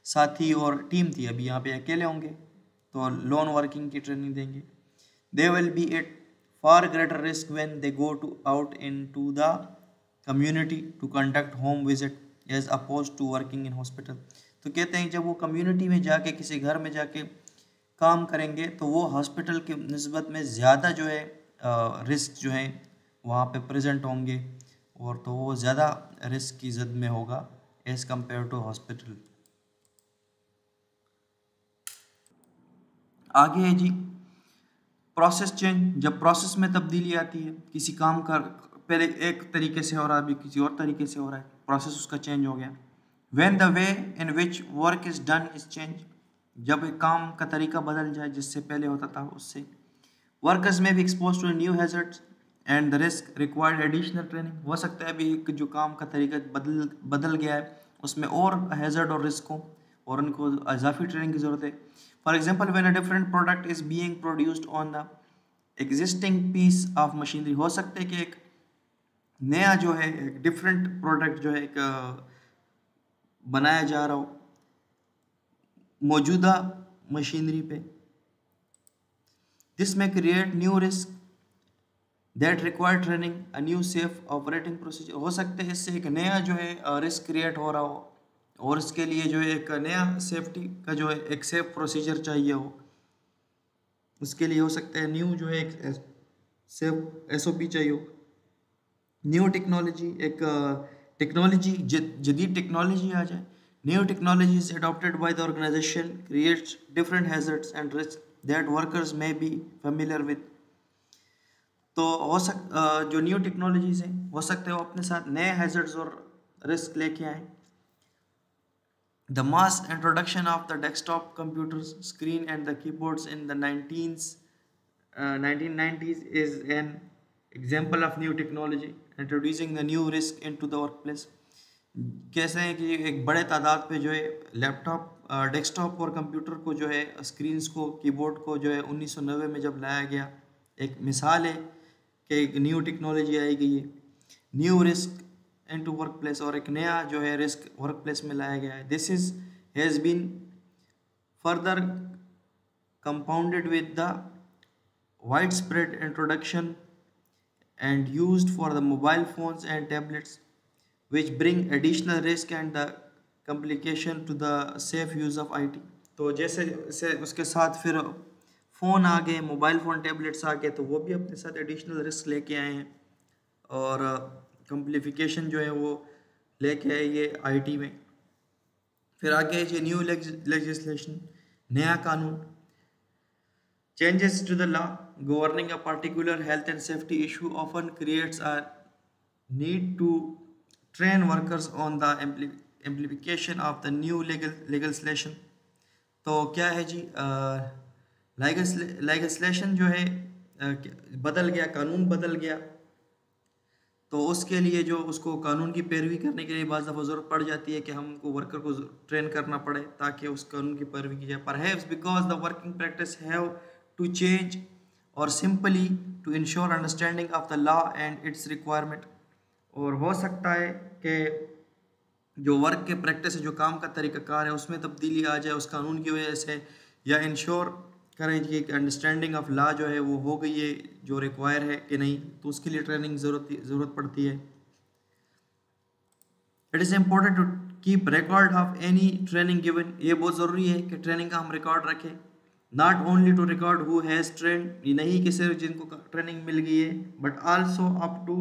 साथी और टीम थी, अभी यहाँ पे अकेले होंगे, तो लोन वर्किंग की ट्रेनिंग देंगे। They will be at far greater risk when they go to out into the community to conduct home visit as oppose to working in hospital. तो कहते हैं जब वो कम्युनिटी में जाके किसी घर में जाके काम करेंगे तो वो हॉस्पिटल की निस्बत में ज़्यादा जो है रिस्क जो है वहाँ पे प्रेजेंट होंगे, और तो वो ज़्यादा रिस्क की जद में होगा एज़ कम्पेयर टू हॉस्पिटल। आगे है जी प्रोसेस चेंज। जब प्रोसेस में तब्दीली आती है, किसी काम का पहले एक तरीके से हो रहा है अभी किसी और तरीके से हो रहा है, प्रोसेस उसका चेंज हो गया। When the way in which work is done is change, जब एक काम का तरीका बदल जाए जिससे पहले होता था उससे। Workers may be exposed to new hazards and the risk required additional training। हो सकता है अभी एक जो काम का तरीका बदल गया है उसमें और हैज़र्ड और रिस्क हो, और उनको इजाफी ट्रेनिंग की ज़रूरत है। For example when a different product is being produced on the existing piece of machinery, हो सकता है कि एक नया जो है एक डिफरेंट प्रोडक्ट जो है एक बनाया जा रहा हो मौजूदा मशीनरी पे। दिस में create new risk that require training a new safe operating procedure, हो सकता है इससे एक नया जो है रिस्क क्रिएट हो रहा हो और इसके लिए जो है एक नया सेफ्टी का जो है एक सेफ प्रोसीजर चाहिए हो, उसके लिए हो सकता है न्यू जो है एक सेफ एसओपी चाहिए हो। न्यू टेक्नोलॉजी, एक टेक्नोलॉजी जदीद टेक्नोलॉजी आ जाए, new technology is adopted by the organisation creates different hazards and risk that workers may be familiar with. तो जो न्यू टेक्नोलॉजीज हैं हो सकते हैं वो अपने साथ नए हैजर्ड्स और रिस्क लेके आए। The mass introduction of the desktop computers screen and the keyboards in the 1990s is an example of new technology introducing the new risk into the workplace। कैसे है कि एक बड़े तादाद पे जो है लैपटॉप डेस्कटॉप और कंप्यूटर को जो है स्क्रीन्स को कीबोर्ड को जो है 1990 में जब लाया गया, एक मिसाल है कि एक न्यू टेक्नोलॉजी आई गई है, new risk into work place, और एक नया जो है रिस्क वर्क प्लेस में लाया गया है। This is has been further compounded with the widespread introduction and used for the mobile phones and tablets, which bring additional risk and the complication to the safe use of IT। तो जैसे से उसके साथ फिर phone आ गए, mobile phone tablets आ गए, तो वो भी अपने साथ एडिशनल रिस्क लेके आए हैं और कम्प्लिफिकेशन जो है वो लेके आए ये IT में। फिर आगे ये न्यू लेजिस्लेशन, नया कानून, changes to the law governing a particular health and safety issue often creates a need to train workers on the implication of the new legislation। तो क्या है जी, लेजिस्लेशन जो है बदल गया, कानून बदल गया, तो उसके लिए जो उसको कानून की पैरवी करने के लिए बाज़ दफ़ा ज़रूरत पड़ जाती है कि हमको वर्कर को ट्रेन करना पड़े ताकि उस कानून की पैरवी की जाए। Perhaps because the working practice have to change or simply to ensure understanding of the law and its requirement। और हो सकता है कि जो वर्क के प्रैक्टिस है, जो काम का तरीक़ाकार है, उसमें तब्दीली आ जाए उस कानून की वजह से, या इंश्योर करें कि अंडरस्टैंडिंग ऑफ लॉ जो है वो हो गई है जो रिक्वायर है कि नहीं, तो उसके लिए ट्रेनिंग ज़रूरत पड़ती है। It is important to keep record of any training given, ये बहुत ज़रूरी है कि ट्रेनिंग का हम रिकॉर्ड रखें। Not only to record who has trained, ये नहीं कि सिर्फ जिनको ट्रेनिंग मिल गई है, but also up to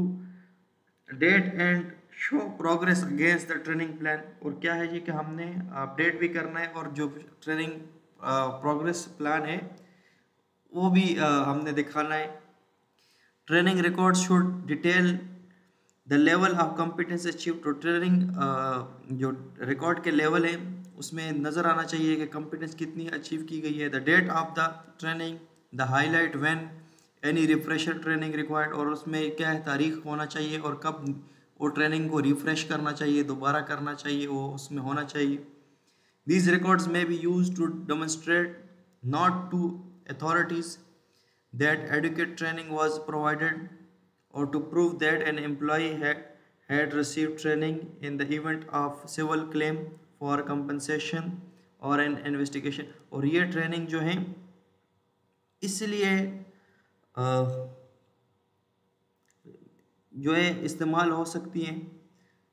date and show progress against the training plan. और क्या है जी कि हमने अपडेट भी करना है और जो ट्रेनिंग प्रोग्रेस प्लान है वो भी हमने दिखाना है। Training record should detail the level of competence achieve. तो ट्रेनिंग जो रिकॉर्ड के लेवल है उसमें नज़र आना चाहिए कि कॉम्पिटेंस कितनी अचीव की गई है। The date of the training, the highlight when any refresher training required, और उसमें क्या है तारीख होना चाहिए और कब वो ट्रेनिंग को रिफ्रेश करना चाहिए, दोबारा करना चाहिए, वो उसमें होना चाहिए। These records may be used to demonstrate not to authorities that adequate training was provided or to prove that an employee had received training in the event of civil claim for compensation or an investigation। और ये training जो है इसलिए जो है इस्तेमाल हो सकती हैं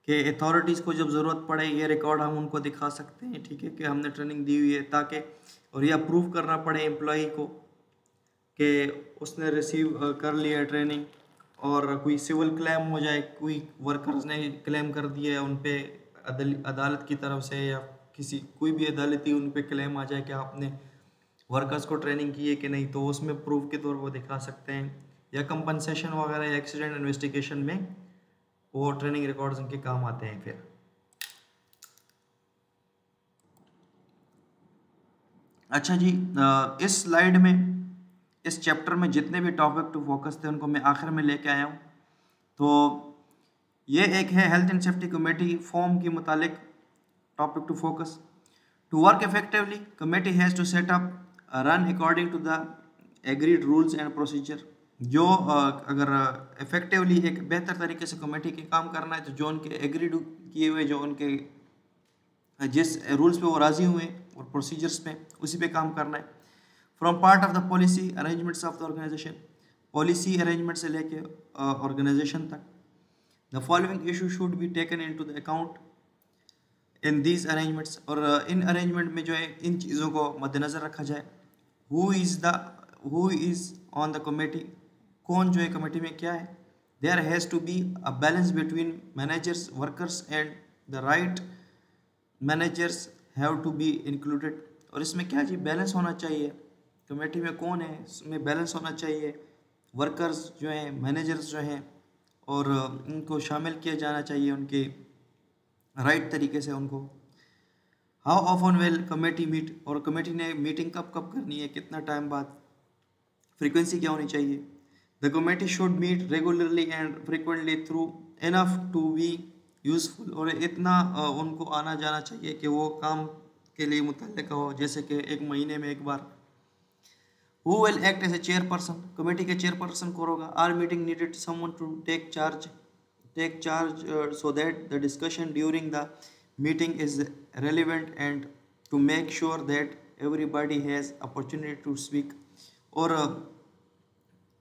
कि अथॉरिटीज़ को जब ज़रूरत पड़े ये रिकॉर्ड हम उनको दिखा सकते हैं, ठीक है, कि हमने ट्रेनिंग दी हुई है, ताकि और यह प्रूव करना पड़े एम्प्लॉई को कि उसने रिसीव कर लिया ट्रेनिंग, और कोई सिविल क्लेम हो जाए, कोई वर्कर्स ने क्लेम कर दिया है उन पे अदालत की तरफ से, या किसी कोई भी अदालती उन पे क्लेम आ जाए कि आपने वर्कर्स को ट्रेनिंग की है कि नहीं, तो उसमें प्रूफ के तौर पर दिखा सकते हैं। या कंपनसेशन वगैरह या एक्सीडेंट इन्वेस्टिगेशन में वो ट्रेनिंग रिकॉर्ड्स उनके काम आते हैं। फिर अच्छा जी, इस स्लाइड में इस चैप्टर में जितने भी टॉपिक टू फोकस थे उनको मैं आखिर में लेके आया हूँ। तो ये एक है health and safety committee form के मुतालिक topic to focus. To work effectively, committee has to set up run according to the agreed rules and procedure. जो अगर इफेक्टिवली एक बेहतर तरीके से कमेटी के काम करना है तो जो उनके एग्रीड किए हुए जो उनके जिस रूल्स पे वो राजी हुए और प्रोसीजर्स पे उसी पे काम करना है. From part of the policy arrangements of the organisation, policy arrangement से लेके ऑर्गेनाइजेशन तक. The following issue should be taken into the account in these arrangements, और इन अरेंजमेंट में जो है इन चीज़ों को मद्देनज़र रखा जाए. Who is on the committee, कौन जो है कमेटी में क्या है. There has to be a balance between managers, workers and the right managers have to be included. और इसमें क्या जी बैलेंस होना चाहिए, कमेटी में कौन है इसमें बैलेंस होना चाहिए, वर्कर्स जो हैं, मैनेजर्स जो हैं, और उनको शामिल किया जाना चाहिए उनके राइट तरीके से उनको. How often will committee meet, और कमेटी ने मीटिंग कब कब करनी है, कितना टाइम बाद, फ्रीक्वेंसी क्या होनी चाहिए. The committee should meet regularly and frequently through enough to be useful, और इतना उनको आना जाना चाहिए कि वो काम के लिए मुतल्लिक़ हो, जैसे कि एक महीने में एक बार. Who will act as a chairperson, committee के चेयरपर्सन कौन होगा. Are meeting needed someone to take charge so that the discussion during the meeting is relevant and to make sure that everybody has opportunity to speak. और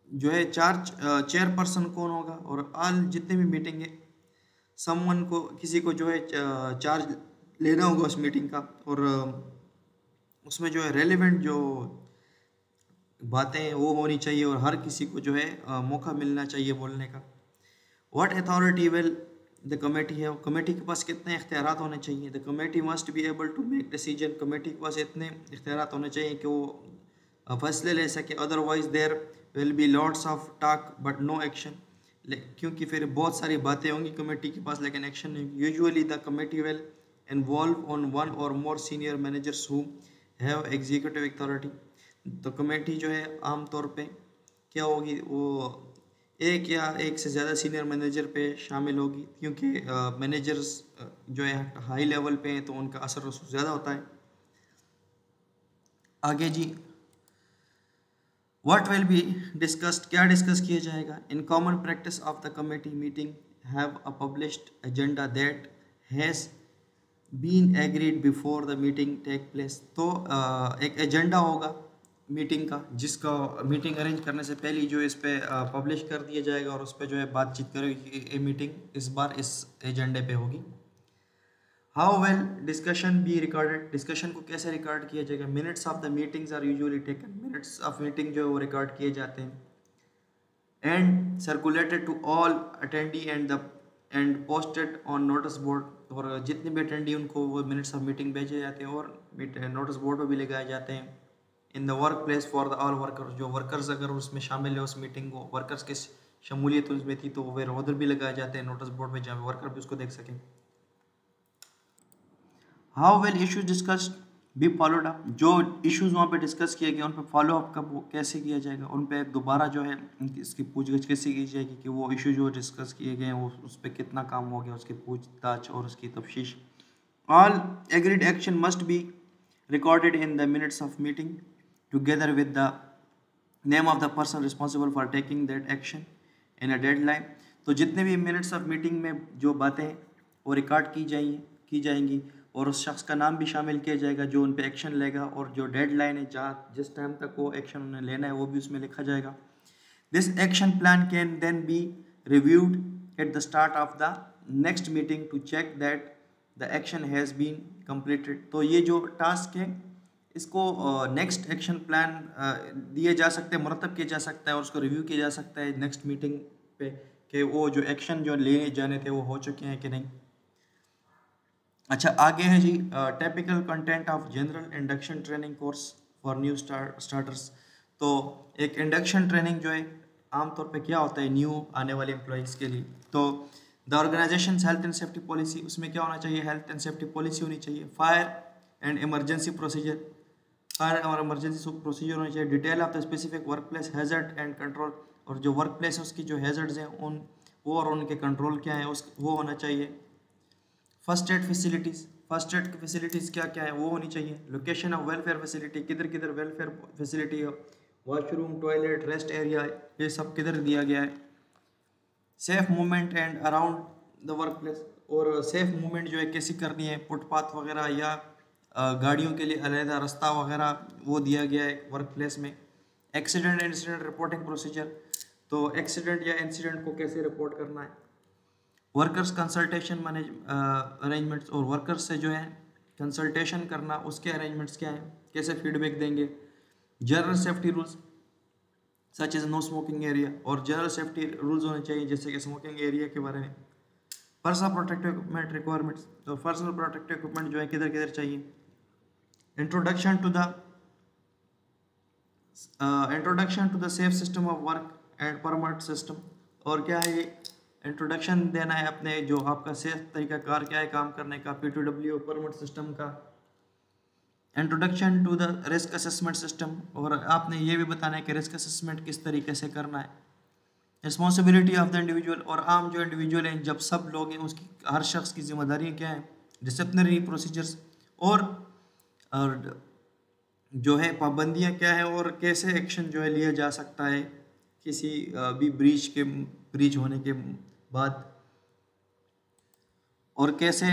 जो है chairperson कौन होगा, और आल जितने भी मीटिंग है समवन को, किसी को जो है चार्ज लेना होगा उस मीटिंग का, और उसमें जो है रेलिवेंट जो बातें वो होनी चाहिए और हर किसी को जो है मौका मिलना चाहिए बोलने का. What authority will the committee है, कमेटी के पास कितने इख्तियारात होने चाहिए. The committee must be able to make decision, committee के पास इतने इख्तियारात होने चाहिए कि वो फैसले ले सके. Otherwise there will be lots of talk but no action, क्योंकि फिर बहुत सारी बातें होंगी कमेटी के पास लेकिन एक्शन नहीं. Usually the committee will involve on one or more senior managers who have executive authority. तो कमेटी जो है आम तौर पे क्या होगी, वो एक या एक से ज़्यादा सीनियर मैनेजर पे शामिल होगी, क्योंकि मैनेजर्स जो है हाई लेवल पे हैं तो उनका असर उसको ज़्यादा होता है. आगे जी, व्हाट विल बी डिस्कस्ड, क्या डिस्कस किया जाएगा. In common practice of the committee meeting have a published agenda that has been agreed before the meeting take place. तो एक एजेंडा होगा मीटिंग का, जिसका मीटिंग अरेंज करने से पहले जो इस पे पब्लिश कर दिया जाएगा और उस पर जो है बातचीत करेगी कि ये मीटिंग इस बार इस एजेंडे पे होगी. How well discussion be recorded, discussion को कैसे रिकॉर्ड किया जाएगा. Minutes of the meetings are usually taken, minutes of meeting जो है वो रिकॉर्ड किए जाते हैं. And circulated to all attendee and posted on notice board, और जितने भी अटेंडी उनको वो मिनट्स ऑफ मीटिंग भेजे जाते हैं और नोटिस बोर्ड पर भी लगाए जाते हैं. In the work place for the all workers, जो वर्कर्स अगर उसमें शामिल है उस मीटिंग को, वर्कर्स की शमूलियत उसमें थी तो वे उधर भी लगाए जाते हैं नोटिस बोर्ड पे, जहाँ वर्कर भी उसको देख सकें. How will issues discussed be followed up, जो इश्यूज वहाँ पे डिस्कस किए गए उन पे फॉलो अप कब कैसे किया जाएगा, उन पे दोबारा जो है इसकी पूछगछ कैसे की जाएगी कि वो इशू जो डिस्कस किए गए हैं वो उस पर कितना काम हो गया, उसकी पूछताछ और उसकी तफ्तीश. All agreed action must be recorded in the minutes of meeting together with the name of the person responsible for taking that action in a deadline. तो जितने भी मिनट्स ऑफ मीटिंग में जो बातें हैं वो रिकॉर्ड की जाएंगी और उस शख्स का नाम भी शामिल किया जाएगा जो उन पे एक्शन लेगा, और जो डेडलाइन है जहाँ जिस टाइम तक वो एक्शन उन्हें लेना है वो भी उसमें लिखा जाएगा. This action plan can then be reviewed at the start of the next meeting to check that the action has been completed. तो ये जो टास्क है इसको नेक्स्ट एक्शन प्लान दिए जा सकते हैं, मुरतब किया जा सकता है और उसको रिव्यू किया जा सकता है नेक्स्ट मीटिंग पे कि वो जो एक्शन जो लेने जाने थे वो हो चुके हैं कि नहीं. अच्छा, आगे है जी typical content of general induction training course for new starters. तो एक इंडक्शन ट्रेनिंग जो है आमतौर पे क्या होता है न्यू आने वाले एम्प्लॉयज़ के लिए. तो the organisation health and safety policy, उसमें क्या होना चाहिए, हेल्थ एंड सेफ्टी पॉलिसी होनी चाहिए. Fire and emergency procedure, fire और इमरजेंसी प्रोसीजर होना चाहिए. Detail of the specific work place hazard and control, और जो वर्क प्लेस है उसकी जो हैजर्ड्स हैं उन वो और उनके कंट्रोल क्या है उस वो होना चाहिए. First aid facilities, first aid की फैसिलिटीज़ क्या क्या है वो होनी चाहिए। लोकेशन ऑफ वेलफेयर फैसिलिटी, किधर किधर वेलफेयर फैसिलिटी हो, वॉशरूम, टॉयलेट, रेस्ट एरिया, ये सब किधर दिया गया है। Safe movement and around the work place, और सेफ मूवमेंट जो है कैसी करनी है, फुटपाथ वगैरह या गाड़ियों के लिए अलहदा रास्ता वगैरह वो दिया गया है वर्क प्लेस में। Accident and incident reporting procedure, तो एक्सीडेंट या इंसिडेंट को कैसे रिपोर्ट करना है। वर्कर्स कंसल्टेशन मैनेज अरेंजमेंट्स, और वर्कर्स से जो है कंसल्टेशन करना, उसके अरेंजमेंट्स क्या हैं, कैसे फीडबैक देंगे। General safety rules such is no smoking area, और जनरल सेफ्टी रूल्स होने चाहिए जैसे कि स्मोकिंग एरिया के बारे में। पर्सनल प्रोटेक्टिव इक्विपमेंट रिक्वायरमेंट्स, तो पर्सनल प्रोटेक्टिव इक्विपमेंट जो है किधर किधर चाहिए। Introduction to the safe system of work and permanent system, और क्या है ये इंट्रोडक्शन देना है अपने जो आपका सेफ तरीका कार क्या है काम करने का, P2W परमानेंट सिस्टम का। Introduction to the risk assessment system, और आपने ये भी बताना है कि रिस्क असेसमेंट किस तरीके से करना है। रिस्पॉन्सिबिलिटी ऑफ द इंडिविजुअल, और आम जो इंडिविजुअल हैं, जब सब लोग हैं उसकी हर शख्स की जिम्मेदारी क्या है। डिसिप्लिनरी प्रोसीजर्स, और जो है पाबंदियाँ क्या है, और कैसे एक्शन जो है लिया जा सकता है किसी भी ब्रीच होने के बाद, और कैसे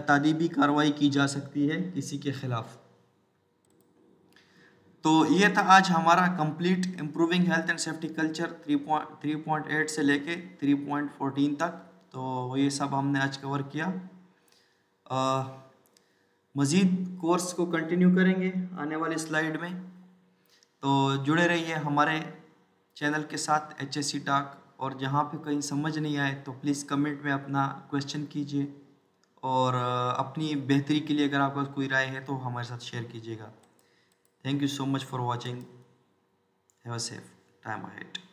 तादीबी कार्रवाई की जा सकती है किसी के खिलाफ। तो ये था आज हमारा complete improving health and safety culture 3.8 से लेके 3.14 तक। तो ये सब हमने आज कवर किया। मज़ीद कोर्स को कंटिन्यू करेंगे आने वाली स्लाइड में, तो जुड़े रहिए हमारे चैनल के साथ HSC टॉक। और जहाँ पे कहीं समझ नहीं आए तो प्लीज़ कमेंट में अपना क्वेश्चन कीजिए, और अपनी बेहतरी के लिए अगर आपका कोई राय है तो हमारे साथ शेयर कीजिएगा। Thank you so much for watching. Have a safe time ahead.